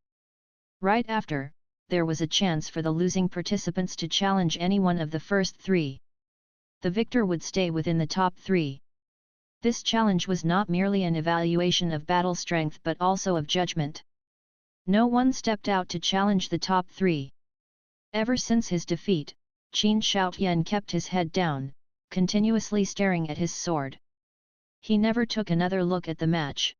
Right after, there was a chance for the losing participants to challenge any one of the first 3. The victor would stay within the top 3. This challenge was not merely an evaluation of battle strength but also of judgment. No one stepped out to challenge the top 3. Ever since his defeat, Qin Shoutian kept his head down, continuously staring at his sword. He never took another look at the match.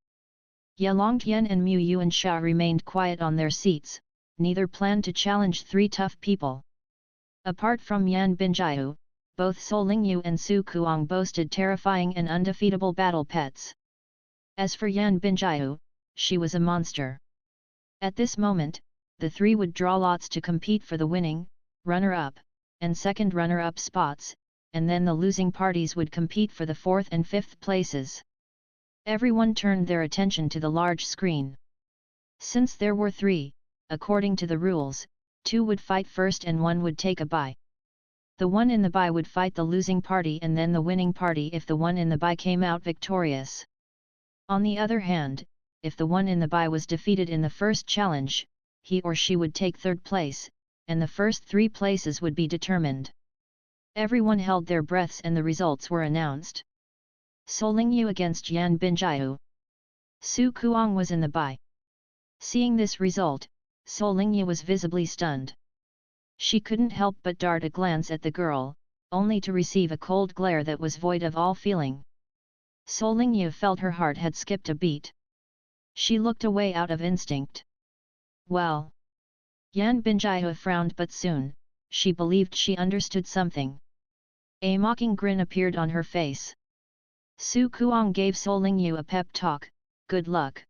Yelongtian and Mu Yuanshao remained quiet on their seats, neither planned to challenge 3 tough people. Apart from Yan Binjiu, both Solingyu and Su Kuang boasted terrifying and undefeatable battle pets. As for Yan Binjiu, she was a monster. At this moment, the 3 would draw lots to compete for the winning, runner-up, and second runner-up spots, and then the losing parties would compete for the 4th and 5th places. Everyone turned their attention to the large screen. Since there were 3, according to the rules, 2 would fight first and 1 would take a bye. The one in the bye would fight the losing party and then the winning party if the one in the bye came out victorious. On the other hand, if the one in the bye was defeated in the first challenge, he or she would take 3rd place, and the first 3 places would be determined. Everyone held their breaths and the results were announced. Solingyu against Yan Binjiu. Su Kuang was in the bye. Seeing this result, Solingyu was visibly stunned. She couldn't help but dart a glance at the girl, only to receive a cold glare that was void of all feeling. Solingyu felt her heart had skipped a beat. She looked away out of instinct. Well. Yan Binjai frowned, but soon, she believed she understood something. A mocking grin appeared on her face. Su Kuang gave Solingyu a pep talk, good luck.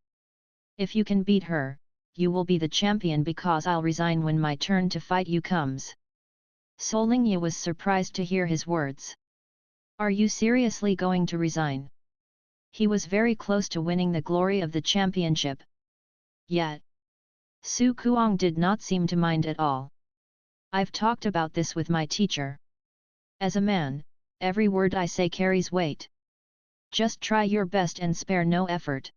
If you can beat her, you will be the champion because I'll resign when my turn to fight you comes. Solingyu was surprised to hear his words. Are you seriously going to resign? He was very close to winning the glory of the championship. Yet, Su Kuang did not seem to mind at all. I've talked about this with my teacher. As a man, every word I say carries weight. Just try your best and spare no effort.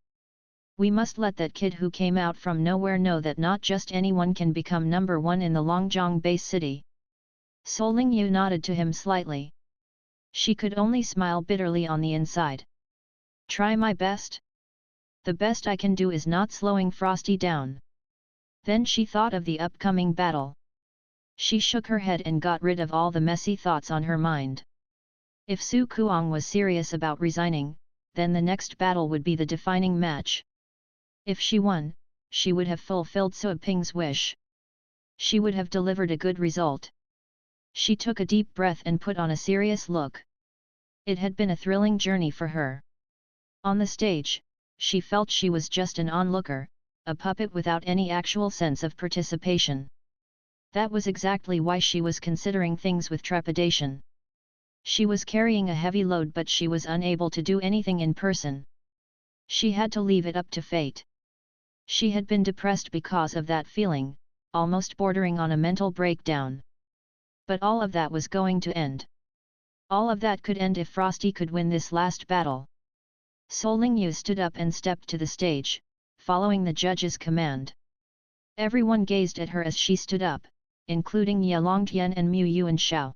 We must let that kid who came out from nowhere know that not just anyone can become number one in the Longjiang base city. Solingyu nodded to him slightly. She could only smile bitterly on the inside. Try my best? The best I can do is not slowing Frosty down. Then she thought of the upcoming battle. She shook her head and got rid of all the messy thoughts on her mind. If Su Kuang was serious about resigning, then the next battle would be the defining match. If she won, she would have fulfilled Su Ping's wish. She would have delivered a good result. She took a deep breath and put on a serious look. It had been a thrilling journey for her. On the stage, she felt she was just an onlooker, a puppet without any actual sense of participation. That was exactly why she was considering things with trepidation. She was carrying a heavy load, but she was unable to do anything in person. She had to leave it up to fate. She had been depressed because of that feeling, almost bordering on a mental breakdown. But all of that was going to end. All of that could end if Frosty could win this last battle. Solingyu stood up and stepped to the stage, following the judge's command. Everyone gazed at her as she stood up, including Ye Longtian and Mu Yuanshao.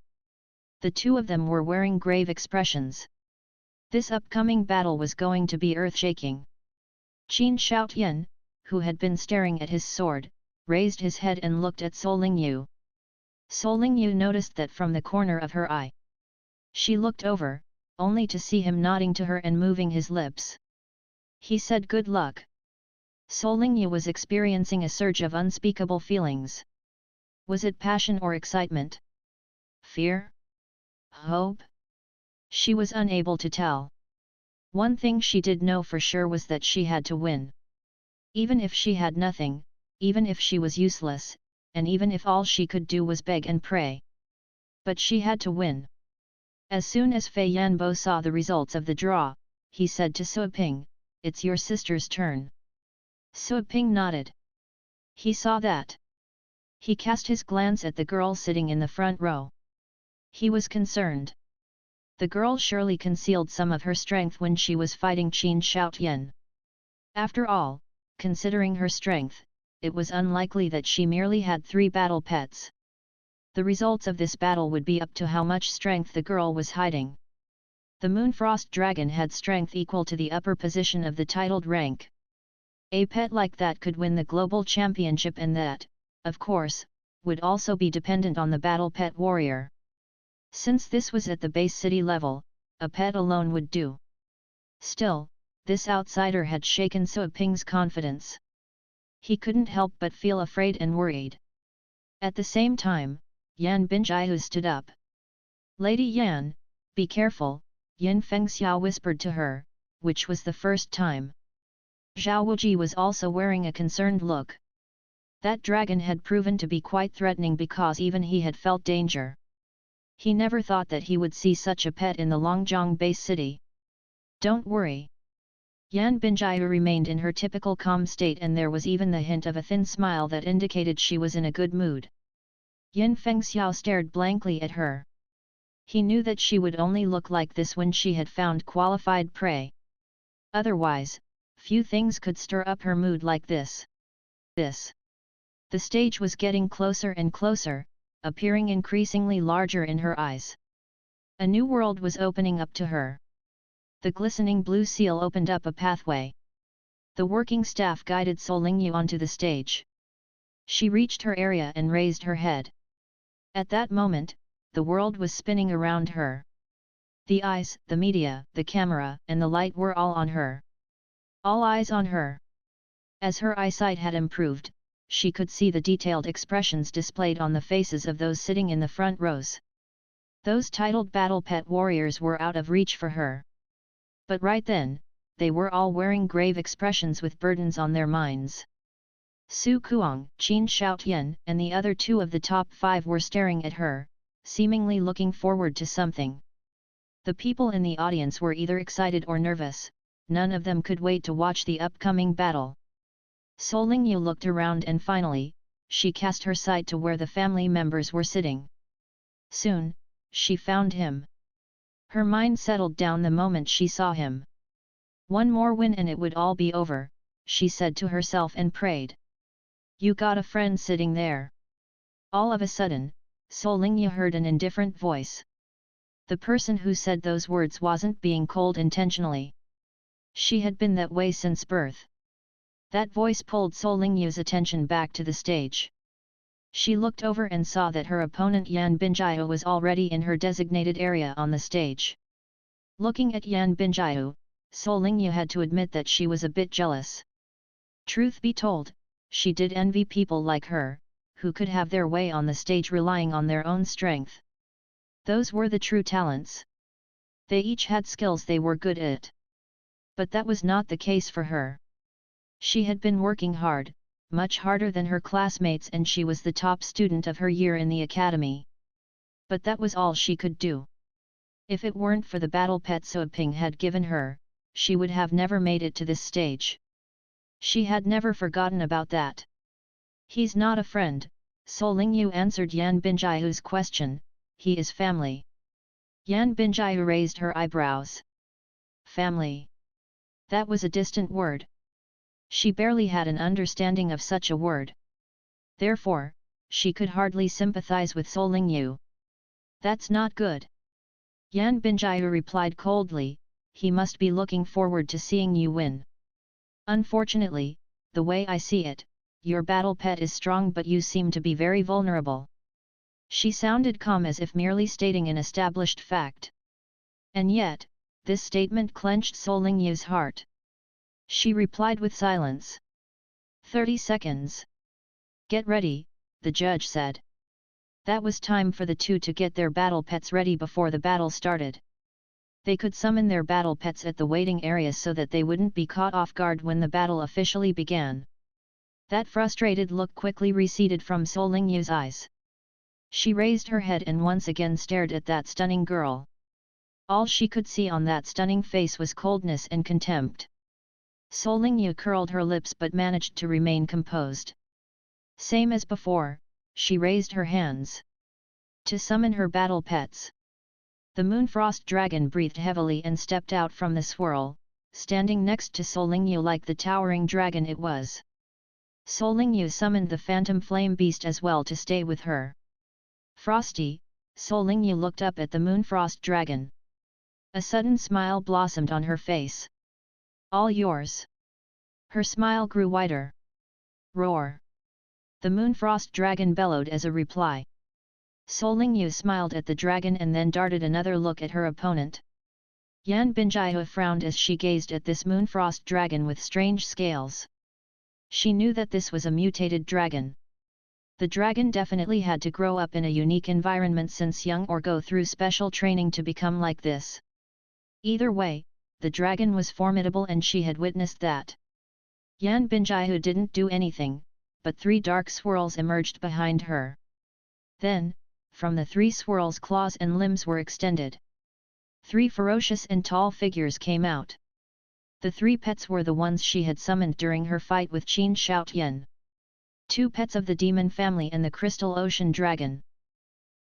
The two of them were wearing grave expressions. This upcoming battle was going to be earth-shaking. Qin Shaotian, who had been staring at his sword, raised his head and looked at Solingyu. Solingyu noticed that from the corner of her eye. She looked over, only to see him nodding to her and moving his lips. He said good luck. Solingyu was experiencing a surge of unspeakable feelings. Was it passion or excitement? Fear? Hope? She was unable to tell. One thing she did know for sure was that she had to win. Even if she had nothing, even if she was useless, and even if all she could do was beg and pray. But she had to win. As soon as Fei Yanbo saw the results of the draw, he said to Su Ping, "It's your sister's turn." Su Ping nodded. He saw that. He cast his glance at the girl sitting in the front row. He was concerned. The girl surely concealed some of her strength when she was fighting Qin Shaotian. After all, considering her strength, it was unlikely that she merely had 3 battle pets. The results of this battle would be up to how much strength the girl was hiding. The Moonfrost Dragon had strength equal to the upper position of the titled rank. A pet like that could win the global championship, and that, of course, would also be dependent on the battle pet warrior. Since this was at the base city level, a pet alone would do. Still, this outsider had shaken Su Ping's confidence. He couldn't help but feel afraid and worried. At the same time, Yan Binjiu stood up. "Lady Yan, be careful," Yin Fengxiao whispered to her, which was the first time. Zhao Wuji was also wearing a concerned look. That dragon had proven to be quite threatening because even he had felt danger. He never thought that he would see such a pet in the Longjiang base city. "Don't worry." Yan Binjiu remained in her typical calm state, and there was even the hint of a thin smile that indicated she was in a good mood. Yin Fengxiao stared blankly at her. He knew that she would only look like this when she had found qualified prey. Otherwise, few things could stir up her mood like this. The stage was getting closer and closer, appearing increasingly larger in her eyes. A new world was opening up to her. The glistening blue seal opened up a pathway. The working staff guided Solingyu onto the stage. She reached her area and raised her head. At that moment, the world was spinning around her. The eyes, the media, the camera, and the light were all on her. All eyes on her. As her eyesight had improved, she could see the detailed expressions displayed on the faces of those sitting in the front rows. Those titled battle pet warriors were out of reach for her. But right then, they were all wearing grave expressions with burdens on their minds. Su Kuang, Qin Shoutian, and the other two of the top 5 were staring at her, seemingly looking forward to something. The people in the audience were either excited or nervous, none of them could wait to watch the upcoming battle. Solingyu looked around and finally, she cast her sight to where the family members were sitting. Soon, she found him. Her mind settled down the moment she saw him. One more win and it would all be over, she said to herself and prayed. You got a friend sitting there. All of a sudden, Solingyu heard an indifferent voice. The person who said those words wasn't being cold intentionally. She had been that way since birth. That voice pulled Solingyu's attention back to the stage. She looked over and saw that her opponent Yan Binjiu was already in her designated area on the stage. Looking at Yan Binjiu, Solingyu had to admit that she was a bit jealous. Truth be told, she did envy people like her, who could have their way on the stage relying on their own strength. Those were the true talents. They each had skills they were good at. But that was not the case for her. She had been working hard, much harder than her classmates, and she was the top student of her year in the academy. But that was all she could do. If it weren't for the battle pet Soaping had given her, she would have never made it to this stage. She had never forgotten about that. He's not a friend, Solingyu answered Yan Binjiu's question, he is family. Yan Binjiu raised her eyebrows. Family. That was a distant word. She barely had an understanding of such a word. Therefore, she could hardly sympathize with Solingyu. That's not good. Yan Binjiu replied coldly, he must be looking forward to seeing you win. Unfortunately, the way I see it, your battle pet is strong but you seem to be very vulnerable. She sounded calm as if merely stating an established fact. And yet, this statement clenched Solingyu's heart. She replied with silence. 30 seconds. Get ready, the judge said. That was time for the two to get their battle pets ready before the battle started. They could summon their battle pets at the waiting areas so that they wouldn't be caught off guard when the battle officially began. That frustrated look quickly receded from Solingyu's eyes. She raised her head and once again stared at that stunning girl. All she could see on that stunning face was coldness and contempt. Solingyu curled her lips but managed to remain composed. Same as before, she raised her hands to summon her battle pets. The Moonfrost dragon breathed heavily and stepped out from the swirl, standing next to Solingyu like the towering dragon it was. Solingyu summoned the phantom flame beast as well to stay with her. Frosty, Solingyu looked up at the Moonfrost dragon. A sudden smile blossomed on her face. All yours. Her smile grew wider. Roar. The Moonfrost dragon bellowed as a reply. Solingyu smiled at the dragon and then darted another look at her opponent. Yan Binjiu frowned as she gazed at this Moonfrost dragon with strange scales. She knew that this was a mutated dragon. The dragon definitely had to grow up in a unique environment since young or go through special training to become like this. Either way, the dragon was formidable and she had witnessed that. Yan Binjiu didn't do anything, but 3 dark swirls emerged behind her. Then, from the 3 swirls claws and limbs were extended. 3 ferocious and tall figures came out. The 3 pets were the ones she had summoned during her fight with Qin Shoutian. 2 pets of the demon family and the crystal ocean dragon.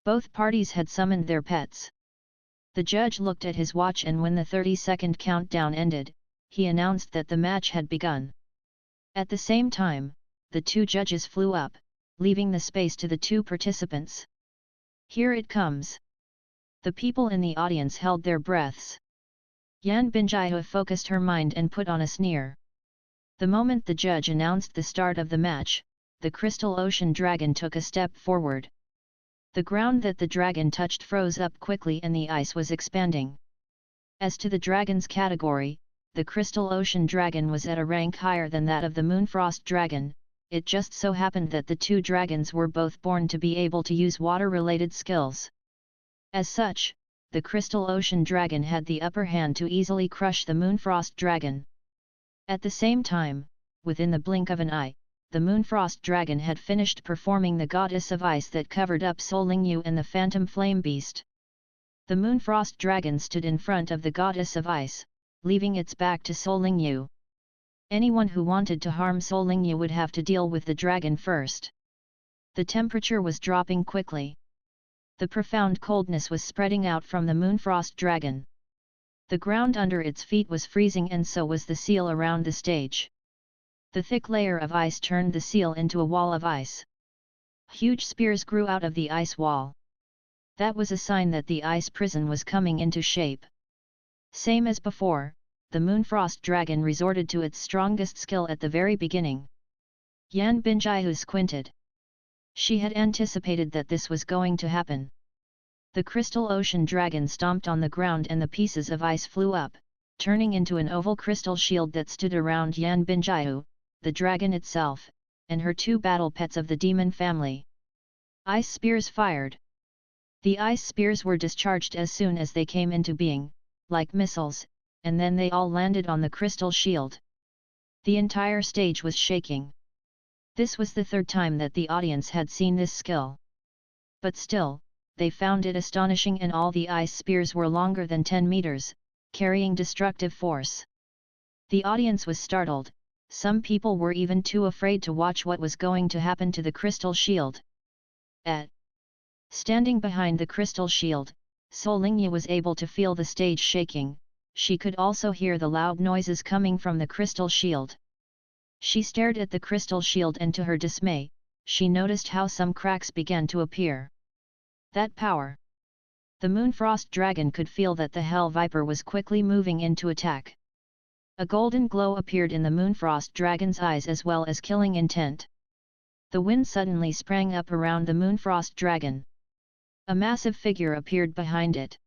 Both parties had summoned their pets. The judge looked at his watch and when the 30-second countdown ended, he announced that the match had begun. At the same time, the 2 judges flew up, leaving the space to the 2 participants. Here it comes. The people in the audience held their breaths. Yan Binjiu focused her mind and put on a sneer. The moment the judge announced the start of the match, the crystal ocean dragon took a step forward. The ground that the dragon touched froze up quickly and the ice was expanding. As to the dragon's category, the crystal ocean dragon was at a rank higher than that of the Moonfrost dragon, it just so happened that the two dragons were both born to be able to use water-related skills. As such, the Crystal Ocean Dragon had the upper hand to easily crush the Moonfrost Dragon. At the same time, within the blink of an eye, the Moonfrost Dragon had finished performing the Goddess of Ice that covered up Solingyu and the Phantom Flame Beast. The Moonfrost Dragon stood in front of the Goddess of Ice, leaving its back to Solingyu. Anyone who wanted to harm Solingyu would have to deal with the dragon first. The temperature was dropping quickly. The profound coldness was spreading out from the Moonfrost Dragon. The ground under its feet was freezing and so was the seal around the stage. The thick layer of ice turned the seal into a wall of ice. Huge spears grew out of the ice wall. That was a sign that the ice prison was coming into shape. Same as before, the Moonfrost Dragon resorted to its strongest skill at the very beginning. Yan Binjiu squinted. She had anticipated that this was going to happen. The Crystal Ocean Dragon stomped on the ground and the pieces of ice flew up, turning into an oval crystal shield that stood around Yan Binjiu, the dragon itself, and her two battle pets of the demon family. Ice spears fired. The ice spears were discharged as soon as they came into being, like missiles, and then they all landed on the crystal shield. The entire stage was shaking. This was the third time that the audience had seen this skill. But still, they found it astonishing, and all the ice spears were longer than 10 meters, carrying destructive force. The audience was startled, some people were even too afraid to watch what was going to happen to the crystal shield. Standing behind the crystal shield, Solingyu was able to feel the stage shaking. She could also hear the loud noises coming from the crystal shield. She stared at the crystal shield and to her dismay, she noticed how some cracks began to appear. That power! The Moonfrost Dragon could feel that the Hell Viper was quickly moving into attack. A golden glow appeared in the Moonfrost Dragon's eyes as well as killing intent. The wind suddenly sprang up around the Moonfrost Dragon. A massive figure appeared behind it.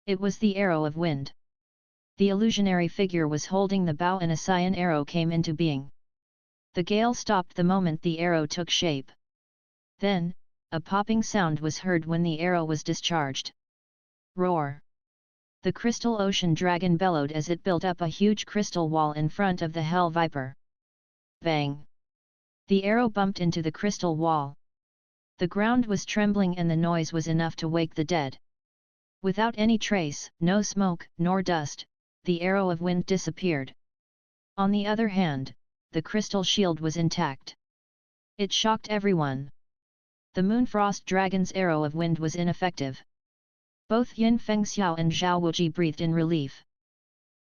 It was the Arrow of Wind. The illusionary figure was holding the bow and a cyan arrow came into being. The gale stopped the moment the arrow took shape. Then, a popping sound was heard when the arrow was discharged. Roar! The Crystal Ocean Dragon bellowed as it built up a huge crystal wall in front of the Hell Viper. Bang! The arrow bumped into the crystal wall. The ground was trembling and the noise was enough to wake the dead. Without any trace, no smoke, nor dust, the Arrow of Wind disappeared. On the other hand, the crystal shield was intact. It shocked everyone. The Moonfrost Dragon's Arrow of Wind was ineffective. Both Yin Fengxiao and Zhao Wuji breathed in relief.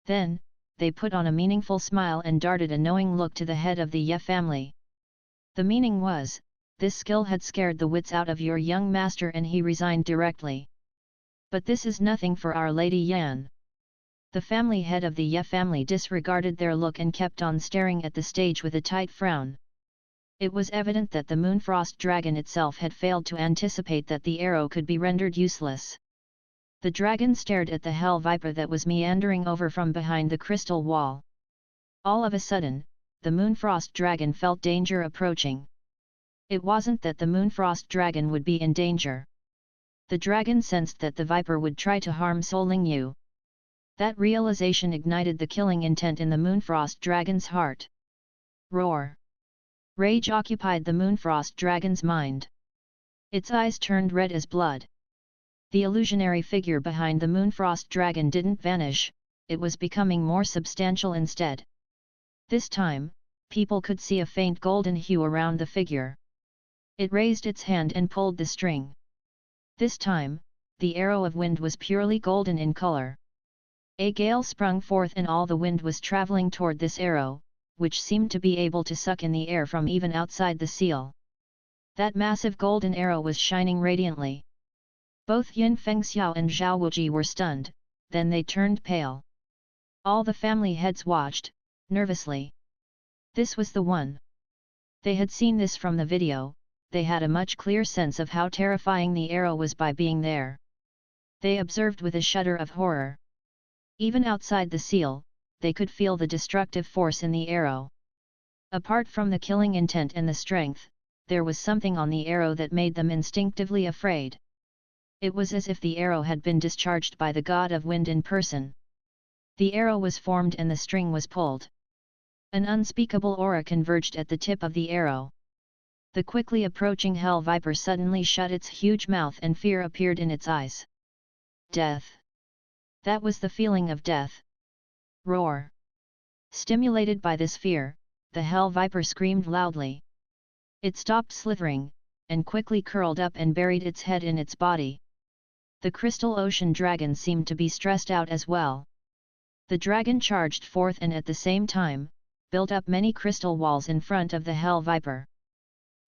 Then, they put on a meaningful smile and darted a knowing look to the head of the Ye family. The meaning was, this skill had scared the wits out of your young master and he resigned directly. But this is nothing for our Lady Yan. The family head of the Ye family disregarded their look and kept on staring at the stage with a tight frown. It was evident that the Moonfrost Dragon itself had failed to anticipate that the arrow could be rendered useless. The dragon stared at the Hell Viper that was meandering over from behind the crystal wall. All of a sudden, the Moonfrost Dragon felt danger approaching. It wasn't that the Moonfrost Dragon would be in danger. The dragon sensed that the Viper would try to harm Solingyu. That realization ignited the killing intent in the Moonfrost Dragon's heart. Roar! Rage occupied the Moonfrost Dragon's mind. Its eyes turned red as blood. The illusionary figure behind the Moonfrost Dragon didn't vanish, it was becoming more substantial instead. This time, people could see a faint golden hue around the figure. It raised its hand and pulled the string. This time, the Arrow of Wind was purely golden in color. A gale sprung forth and all the wind was traveling toward this arrow, which seemed to be able to suck in the air from even outside the seal. That massive golden arrow was shining radiantly. Both Yin Fengxiao and Zhao Wuji were stunned, then they turned pale. All the family heads watched, nervously. This was the one. They had seen this from the video, they had a much clearer sense of how terrifying the arrow was by being there. They observed with a shudder of horror. Even outside the seal, they could feel the destructive force in the arrow. Apart from the killing intent and the strength, there was something on the arrow that made them instinctively afraid. It was as if the arrow had been discharged by the god of wind in person. The arrow was formed and the string was pulled. An unspeakable aura converged at the tip of the arrow. The quickly approaching hell viper suddenly shut its huge mouth and fear appeared in its eyes. Death. That was the feeling of death. Roar. Stimulated by this fear, the hell viper screamed loudly. It stopped slithering, and quickly curled up and buried its head in its body. The crystal ocean dragon seemed to be stressed out as well. The dragon charged forth and at the same time, built up many crystal walls in front of the hell viper.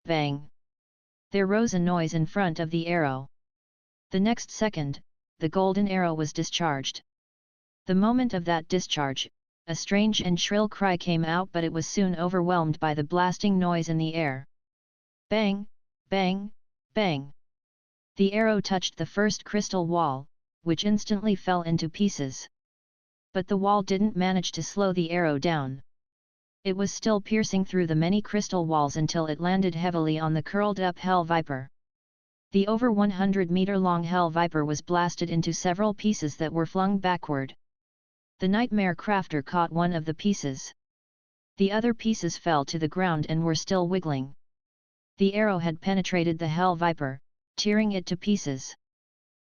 Bang! There rose a noise in front of the arrow. The next second, the golden arrow was discharged. The moment of that discharge, a strange and shrill cry came out, but it was soon overwhelmed by the blasting noise in the air. Bang! Bang! Bang! The arrow touched the first crystal wall, which instantly fell into pieces. But the wall didn't manage to slow the arrow down. It was still piercing through the many crystal walls until it landed heavily on the curled-up hell viper. The over 100-meter-long hell viper was blasted into several pieces that were flung backward. The nightmare crafter caught one of the pieces. The other pieces fell to the ground and were still wiggling. The arrow had penetrated the hell viper, tearing it to pieces.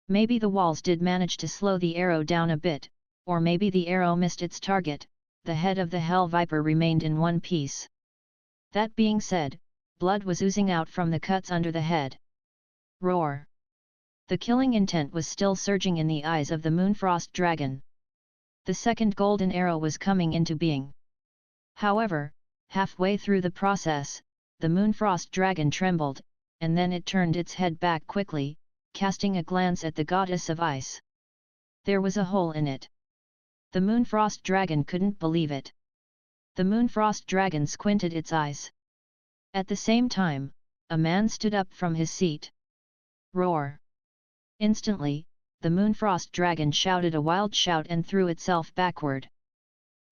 Maybe the walls did manage to slow the arrow down a bit, or maybe the arrow missed its target. The head of the hell viper remained in one piece. That being said, blood was oozing out from the cuts under the head. Roar! The killing intent was still surging in the eyes of the Moonfrost dragon. The second golden arrow was coming into being. However, halfway through the process, the Moonfrost dragon trembled, and then it turned its head back quickly, casting a glance at the goddess of ice. There was a hole in it. The Moonfrost dragon couldn't believe it. The Moonfrost dragon squinted its eyes. At the same time, a man stood up from his seat. Roar! Instantly, the Moonfrost dragon shouted a wild shout and threw itself backward.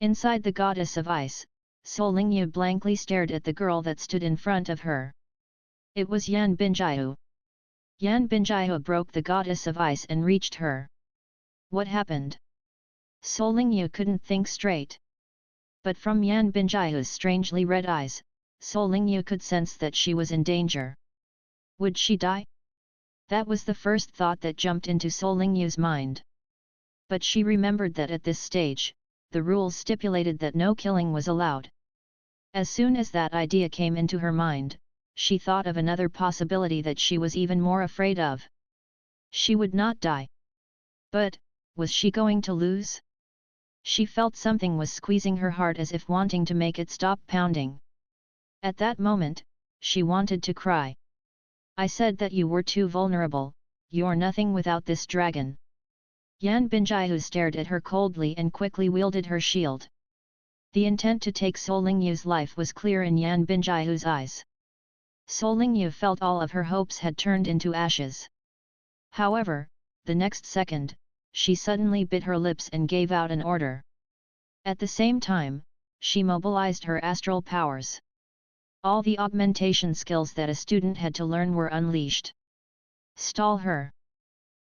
Inside the goddess of ice, Solingyu blankly stared at the girl that stood in front of her. It was Yan Binjiu. Yan Binjiu broke the goddess of ice and reached her. What happened? Solingyu couldn't think straight. But from Yan Binjiu's strangely red eyes, Solingyu could sense that she was in danger. Would she die? That was the first thought that jumped into Solingyu's mind. But she remembered that at this stage, the rules stipulated that no killing was allowed. As soon as that idea came into her mind, she thought of another possibility that she was even more afraid of. She would not die. But, was she going to lose? She felt something was squeezing her heart as if wanting to make it stop pounding. At that moment, she wanted to cry. I said that you were too vulnerable, you're nothing without this dragon. Yan Binjiu stared at her coldly and quickly wielded her shield. The intent to take Solingyu's life was clear in Yan Binjiu's eyes. Solingyu felt all of her hopes had turned into ashes. However, the next second, she suddenly bit her lips and gave out an order. At the same time, she mobilized her astral powers. All the augmentation skills that a student had to learn were unleashed. Stall her.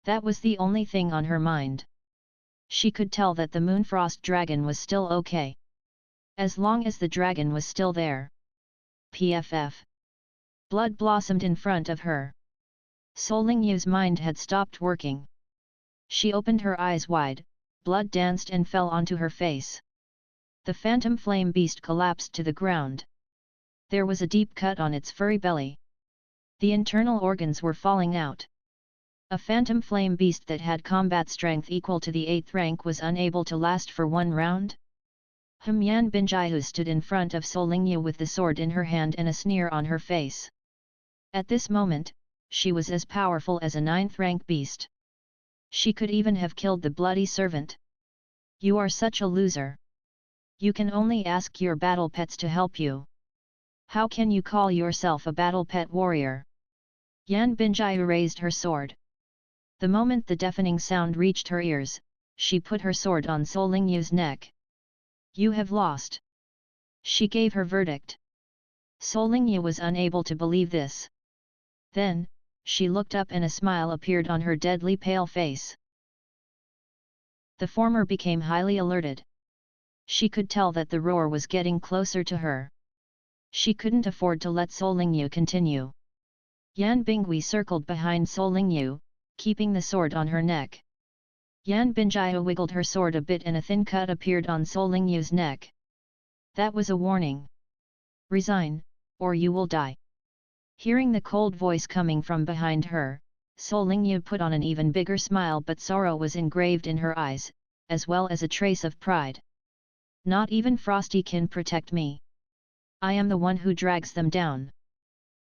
That was the only thing on her mind. She could tell that the Moonfrost dragon was still okay. As long as the dragon was still there. PFF. Blood blossomed in front of her. Solingyu's mind had stopped working. She opened her eyes wide, blood danced and fell onto her face. The phantom flame beast collapsed to the ground. There was a deep cut on its furry belly. The internal organs were falling out. A phantom flame beast that had combat strength equal to the 8th rank was unable to last for one round? Yan Binjiu stood in front of Solingyu with the sword in her hand and a sneer on her face. At this moment, she was as powerful as a 9th rank beast. She could even have killed the bloody servant. You are such a loser. You can only ask your battle pets to help you. How can you call yourself a battle pet warrior? Yan Binjiu raised her sword. The moment the deafening sound reached her ears, she put her sword on Solingyu's neck. You have lost. She gave her verdict. Solingyu was unable to believe this. Then, she looked up and a smile appeared on her deadly pale face. The former became highly alerted. She could tell that the roar was getting closer to her. She couldn't afford to let Solingyu continue. Yan Bingui circled behind Solingyu, keeping the sword on her neck. Yan Bingjia wiggled her sword a bit and a thin cut appeared on Solingyu's neck. That was a warning. Resign, or you will die. Hearing the cold voice coming from behind her, Solingyu put on an even bigger smile, but sorrow was engraved in her eyes, as well as a trace of pride. Not even Frosty can protect me. I am the one who drags them down.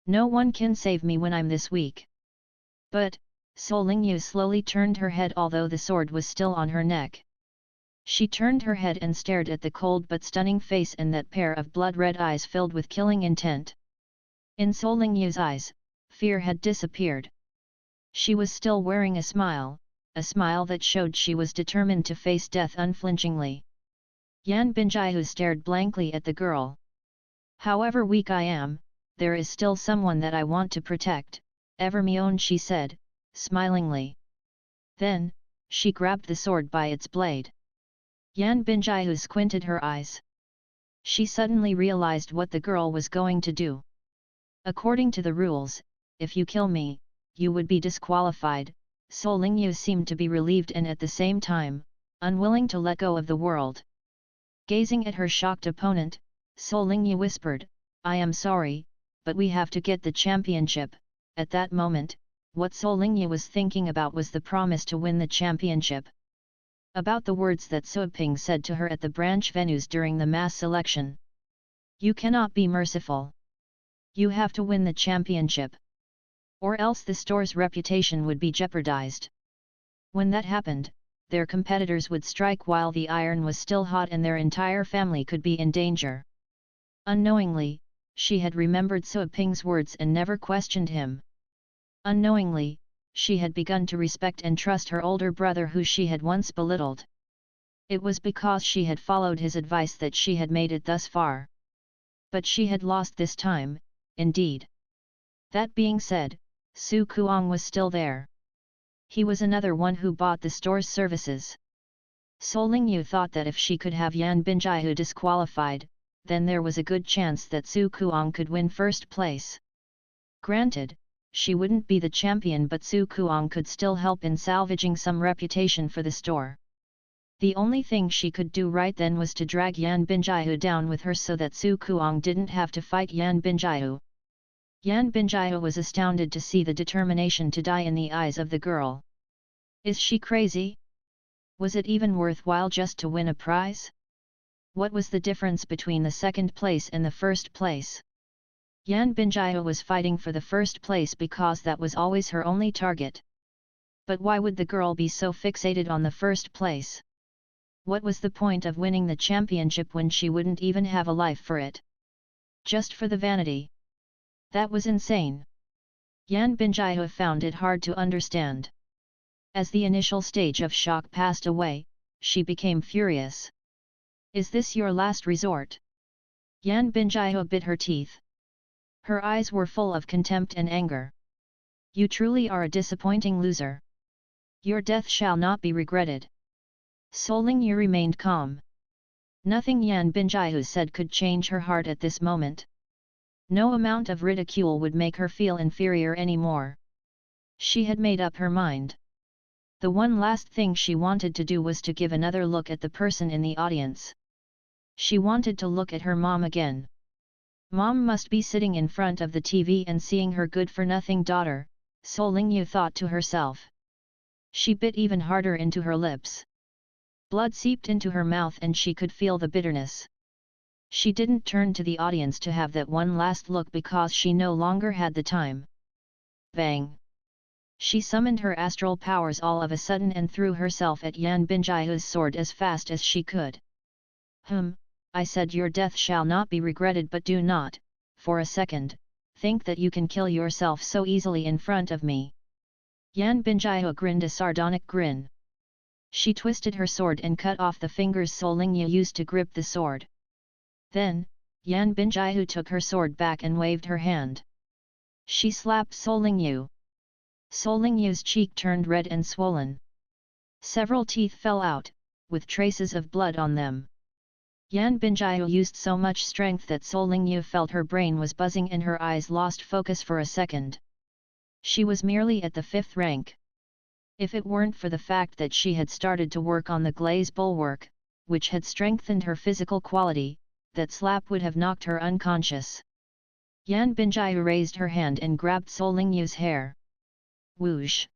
No one can save me when I'm this weak. But, Solingyu slowly turned her head although the sword was still on her neck. She turned her head and stared at the cold but stunning face and that pair of blood-red eyes filled with killing intent. In Solingyu's eyes, fear had disappeared. She was still wearing a smile that showed she was determined to face death unflinchingly. Yan Bingjia stared blankly at the girl. However weak I am, there is still someone that I want to protect, Evermione, she said, smilingly. Then, she grabbed the sword by its blade. Yan Bingjia squinted her eyes. She suddenly realized what the girl was going to do. According to the rules, if you kill me, you would be disqualified. Solingyu seemed to be relieved and at the same time, unwilling to let go of the world. Gazing at her shocked opponent, Solingyu whispered, I am sorry, but we have to get the championship. At that moment, what Solingyu was thinking about was the promise to win the championship. About the words that Suiping said to her at the branch venues during the mass selection. You cannot be merciful. You have to win the championship. Or else the store's reputation would be jeopardized. When that happened, their competitors would strike while the iron was still hot and their entire family could be in danger. Unknowingly, she had remembered Suiping's words and never questioned him. Unknowingly, she had begun to respect and trust her older brother who she had once belittled. It was because she had followed his advice that she had made it thus far. But she had lost this time, indeed. That being said, Su Kuang was still there. He was another one who bought the store's services. Solingyu thought that if she could have Yan Bingjia disqualified, then there was a good chance that Su Kuang could win first place. Granted, she wouldn't be the champion, but Su Kuang could still help in salvaging some reputation for the store. The only thing she could do right then was to drag Yan Bingjia down with her so that Su Kuang didn't have to fight Yan Bingjia. Yan Bingjia was astounded to see the determination to die in the eyes of the girl. Is she crazy? Was it even worthwhile just to win a prize? What was the difference between the second place and the first place? Yan Bingjia was fighting for the first place because that was always her only target. But why would the girl be so fixated on the first place? What was the point of winning the championship when she wouldn't even have a life for it? Just for the vanity? That was insane. Yan Bingjia found it hard to understand. As the initial stage of shock passed away, she became furious. Is this your last resort? Yan Bingjia bit her teeth. Her eyes were full of contempt and anger. You truly are a disappointing loser. Your death shall not be regretted. Solingyu remained calm. Nothing Yan Bingjia said could change her heart at this moment. No amount of ridicule would make her feel inferior anymore. She had made up her mind. The one last thing she wanted to do was to give another look at the person in the audience. She wanted to look at her mom again. Mom must be sitting in front of the TV and seeing her good-for-nothing daughter, Solingyu thought to herself. She bit even harder into her lips. Blood seeped into her mouth and she could feel the bitterness. She didn't turn to the audience to have that one last look because she no longer had the time. Bang! She summoned her astral powers all of a sudden and threw herself at Yan Bingjia's sword as fast as she could. I said your death shall not be regretted, but do not, for a second, think that you can kill yourself so easily in front of me. Yan Bingjia grinned a sardonic grin. She twisted her sword and cut off the fingers Solingyu used to grip the sword. Then, Yan Binjaihu took her sword back and waved her hand. She slapped Solingyu. Solingyu's cheek turned red and swollen. Several teeth fell out, with traces of blood on them. Yan Binjaihu used so much strength that Solingyu felt her brain was buzzing and her eyes lost focus for a second. She was merely at the 5th rank. If it weren't for the fact that she had started to work on the glaze bulwark, which had strengthened her physical quality, that slap would have knocked her unconscious. Yan Binjaihu raised her hand and grabbed Solingyu's hair. Whoosh!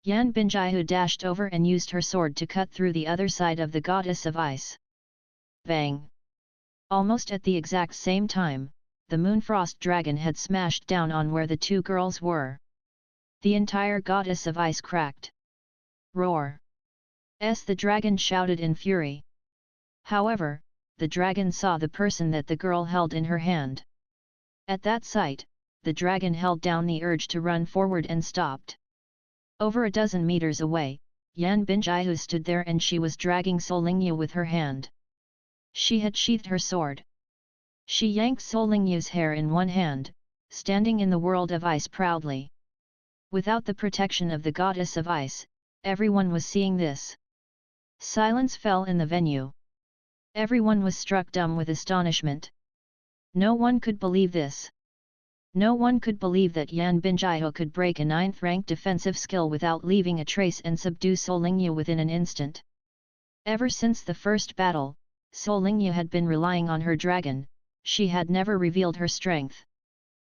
Yan Binjaihu dashed over and used her sword to cut through the other side of the goddess of ice. Bang! Almost at the exact same time, the Moonfrost dragon had smashed down on where the two girls were. The entire goddess of ice cracked. Roar! The dragon shouted in fury. However, the dragon saw the person that the girl held in her hand. At that sight, the dragon held down the urge to run forward and stopped. Over a dozen meters away, Yan Binjaihu stood there and she was dragging Solingyu with her hand. She had sheathed her sword. She yanked Solingyu's hair in one hand, standing in the world of ice proudly. Without the protection of the goddess of ice, everyone was seeing this. Silence fell in the venue. Everyone was struck dumb with astonishment. No one could believe this. No one could believe that Yan Binjaihu could break a 9th rank defensive skill without leaving a trace and subdue Solingyu within an instant. Ever since the first battle, Solingyu had been relying on her dragon, she had never revealed her strength.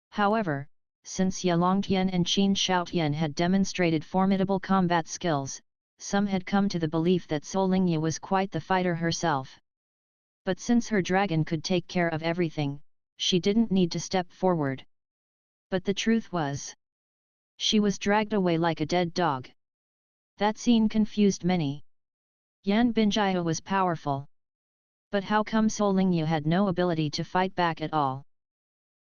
However, since Yalongtian and Qin Shaotian had demonstrated formidable combat skills, some had come to the belief that Solingyu was quite the fighter herself. But since her dragon could take care of everything, she didn't need to step forward. But the truth was, she was dragged away like a dead dog. That scene confused many. Yan Binjaihu was powerful. But how come Solingyu had no ability to fight back at all?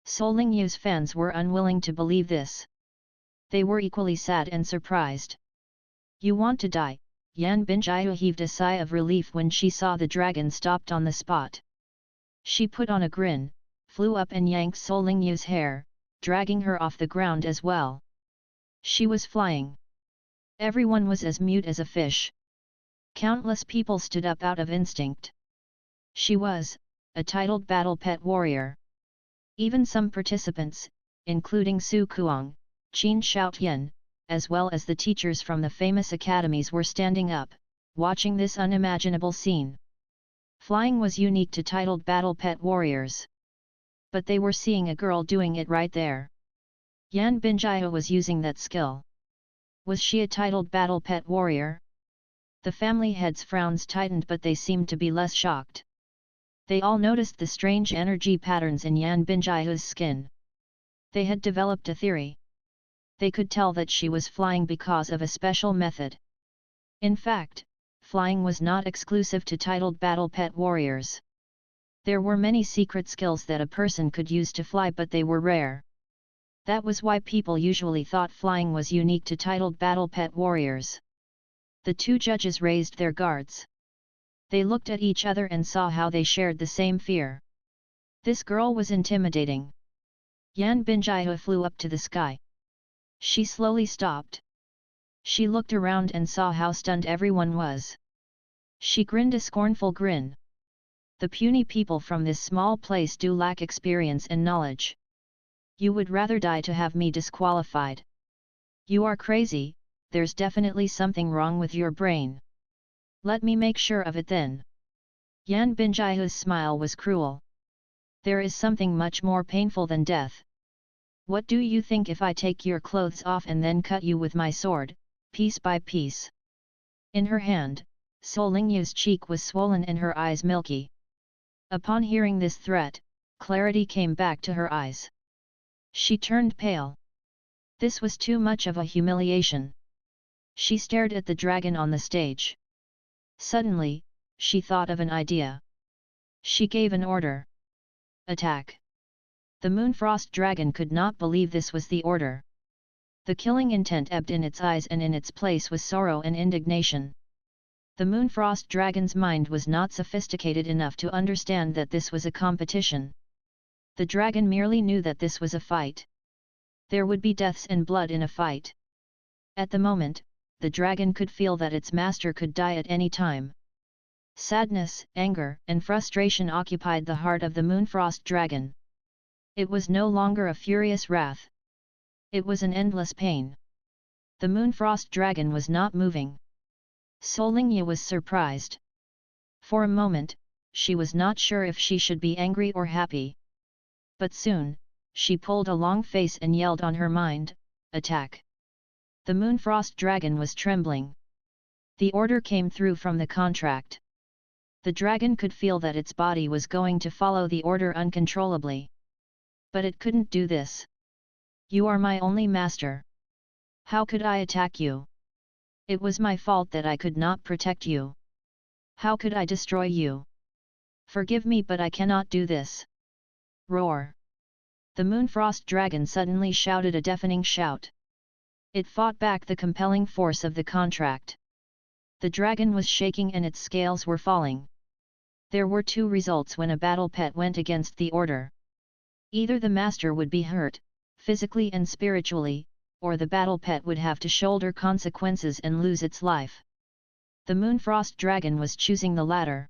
Solingyu's fans were unwilling to believe this. They were equally sad and surprised. You want to die? Yan Binjaihu heaved a sigh of relief when she saw the dragon stopped on the spot. She put on a grin, flew up and yanked Solingyu's hair, dragging her off the ground as well. She was flying. Everyone was as mute as a fish. Countless people stood up out of instinct. She was a titled battle pet warrior. Even some participants, including Su Kuang, Qin Shaotian, as well as the teachers from the famous academies were standing up, watching this unimaginable scene. Flying was unique to titled battle pet warriors. But they were seeing a girl doing it right there. Yan Binjaihu was using that skill. Was she a titled battle pet warrior? The family heads' frowns tightened, but they seemed to be less shocked. They all noticed the strange energy patterns in Yan Binjaihu's skin. They had developed a theory. They could tell that she was flying because of a special method. In fact, flying was not exclusive to titled battle pet warriors. There were many secret skills that a person could use to fly, but they were rare. That was why people usually thought flying was unique to titled battle pet warriors. The two judges raised their guards. They looked at each other and saw how they shared the same fear. This girl was intimidating. Yan Binjaihu flew up to the sky. She slowly stopped. She looked around and saw how stunned everyone was. She grinned a scornful grin. The puny people from this small place do lack experience and knowledge. You would rather die to have me disqualified. You are crazy, there's definitely something wrong with your brain. Let me make sure of it then. Yan Binjaihu's smile was cruel. There is something much more painful than death. What do you think if I take your clothes off and then cut you with my sword, piece by piece? In her hand, Solingyu's cheek was swollen and her eyes milky. Upon hearing this threat, clarity came back to her eyes. She turned pale. This was too much of a humiliation. She stared at the dragon on the stage. Suddenly, she thought of an idea. She gave an order. Attack! The Moonfrost dragon could not believe this was the order. The killing intent ebbed in its eyes, and in its place was sorrow and indignation. The Moonfrost dragon's mind was not sophisticated enough to understand that this was a competition. The dragon merely knew that this was a fight. There would be deaths and blood in a fight. At the moment, the dragon could feel that its master could die at any time. Sadness, anger, and frustration occupied the heart of the Moonfrost dragon. It was no longer a furious wrath. It was an endless pain. The Moonfrost dragon was not moving. Solingya was surprised. For a moment, she was not sure if she should be angry or happy. But soon, she pulled a long face and yelled on her mind, "Attack!" The Moonfrost dragon was trembling. The order came through from the contract. The dragon could feel that its body was going to follow the order uncontrollably. But it couldn't do this. "You are my only master. How could I attack you? It was my fault that I could not protect you. How could I destroy you? Forgive me, but I cannot do this." Roar! The Moonfrost dragon suddenly shouted a deafening shout. It fought back the compelling force of the contract. The dragon was shaking and its scales were falling. There were two results when a battle pet went against the order. Either the master would be hurt, physically and spiritually, or the battle pet would have to shoulder consequences and lose its life. The Moonfrost dragon was choosing the latter.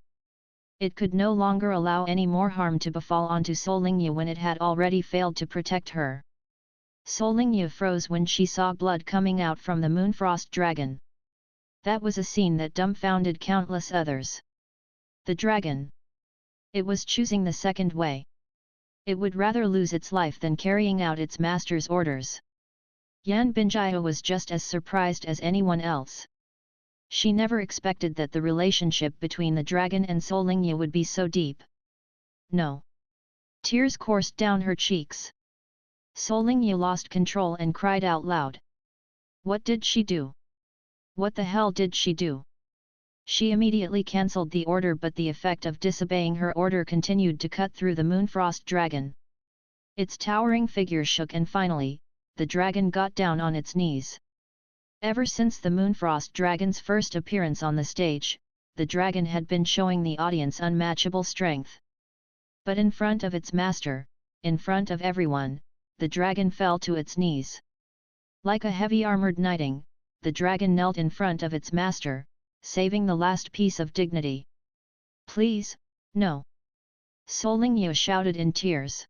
It could no longer allow any more harm to befall onto Solingya when it had already failed to protect her. Solingya froze when she saw blood coming out from the Moonfrost dragon. That was a scene that dumbfounded countless others. The dragon. It was choosing the second way. It would rather lose its life than carrying out its master's orders. Yan Binjaya was just as surprised as anyone else. She never expected that the relationship between the dragon and Solingya would be so deep. No. Tears coursed down her cheeks. Solingya lost control and cried out loud. What did she do? What the hell did she do? She immediately cancelled the order, but the effect of disobeying her order continued to cut through the Moonfrost dragon. Its towering figure shook and finally, the dragon got down on its knees. Ever since the Moonfrost dragon's first appearance on the stage, the dragon had been showing the audience unmatchable strength. But in front of its master, in front of everyone, the dragon fell to its knees. Like a heavy armored knighting, the dragon knelt in front of its master, saving the last piece of dignity. "Please, no!" Solingya shouted in tears.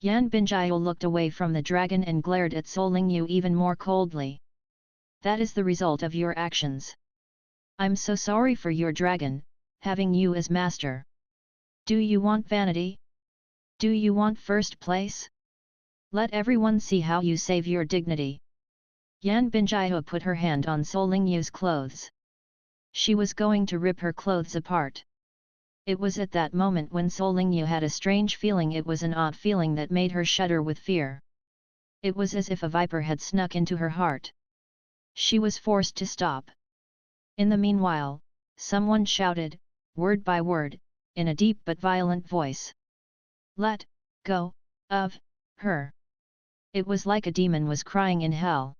Yan Binjaya looked away from the dragon and glared at Solingya even more coldly. "That is the result of your actions. I'm so sorry for your dragon, having you as master. Do you want vanity? Do you want first place? Let everyone see how you save your dignity." Yan Binjaya put her hand on Solingya's clothes. She was going to rip her clothes apart. It was at that moment when Solingya had a strange feeling. It was an odd feeling that made her shudder with fear. It was as if a viper had snuck into her heart. She was forced to stop. In the meanwhile, someone shouted, word by word, in a deep but violent voice. "Let go of her." It was like a demon was crying in hell.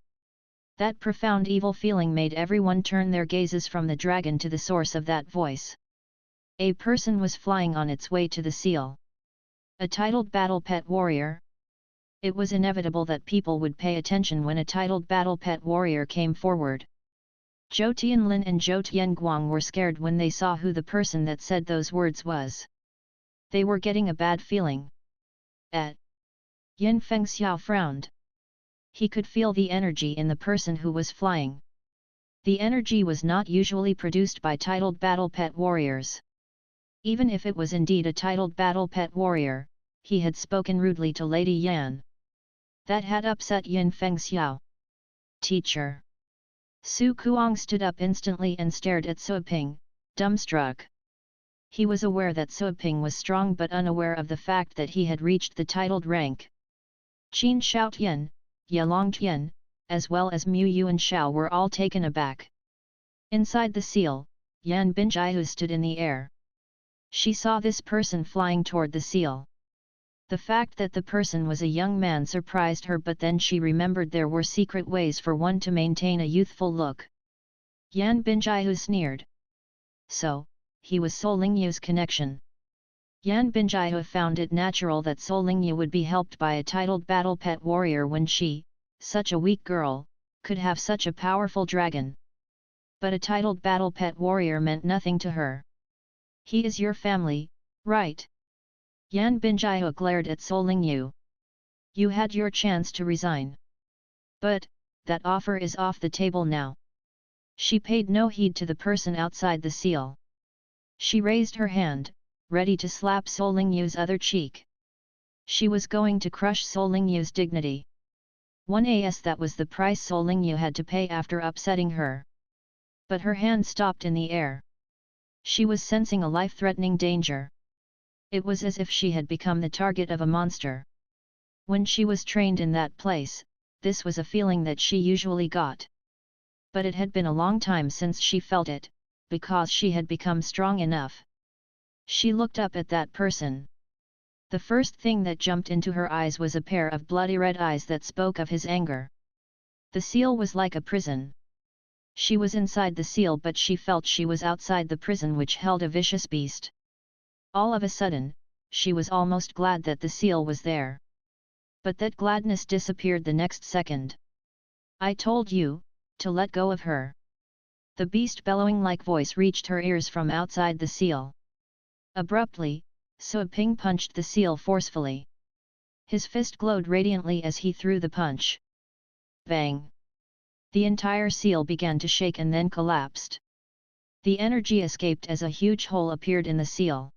That profound evil feeling made everyone turn their gazes from the dragon to the source of that voice. A person was flying on its way to the seal. A titled battle pet warrior. It was inevitable that people would pay attention when a titled battle pet warrior came forward. Zhou Tianlin and Zhou Tianguang were scared when they saw who the person that said those words was. They were getting a bad feeling. Yin Fengxiao frowned. He could feel the energy in the person who was flying. The energy was not usually produced by titled battle pet warriors. Even if it was indeed a titled battle pet warrior, he had spoken rudely to Lady Yan. That had upset Yin Fengxiao. "Teacher." Su Kuang stood up instantly and stared at Suiping, dumbstruck. He was aware that Suiping was strong but unaware of the fact that he had reached the titled rank. Qin Shaotian, Yalongtian, as well as Mu Yuan Shao were all taken aback. Inside the seal, Yan Binjaya stood in the air. She saw this person flying toward the seal. The fact that the person was a young man surprised her, but then she remembered there were secret ways for one to maintain a youthful look. Yan Binjaya sneered. So, he was Solingya's connection. Yan Binjia found it natural that Solingyu would be helped by a titled battle pet warrior when she, such a weak girl, could have such a powerful dragon. But a titled battle pet warrior meant nothing to her. He is your family, right? Yan Binjia glared at Solingyu. You had your chance to resign. But, that offer is off the table now. She paid no heed to the person outside the seal. She raised her hand, ready to slap Solingyu's other cheek. She was going to crush Solingyu's dignity. 1as that was the price Solingyu had to pay after upsetting her. But her hand stopped in the air. She was sensing a life-threatening danger. It was as if she had become the target of a monster. When she was trained in that place, this was a feeling that she usually got. But it had been a long time since she felt it, because she had become strong enough. She looked up at that person. The first thing that jumped into her eyes was a pair of bloody red eyes that spoke of his anger. The seal was like a prison. She was inside the seal, but she felt she was outside the prison which held a vicious beast. All of a sudden, she was almost glad that the seal was there. But that gladness disappeared the next second. I told you, to let go of her. The beast-bellowing-like voice reached her ears from outside the seal. Abruptly, Suo Ping punched the seal forcefully. His fist glowed radiantly as he threw the punch. Bang! The entire seal began to shake and then collapsed. The energy escaped as a huge hole appeared in the seal.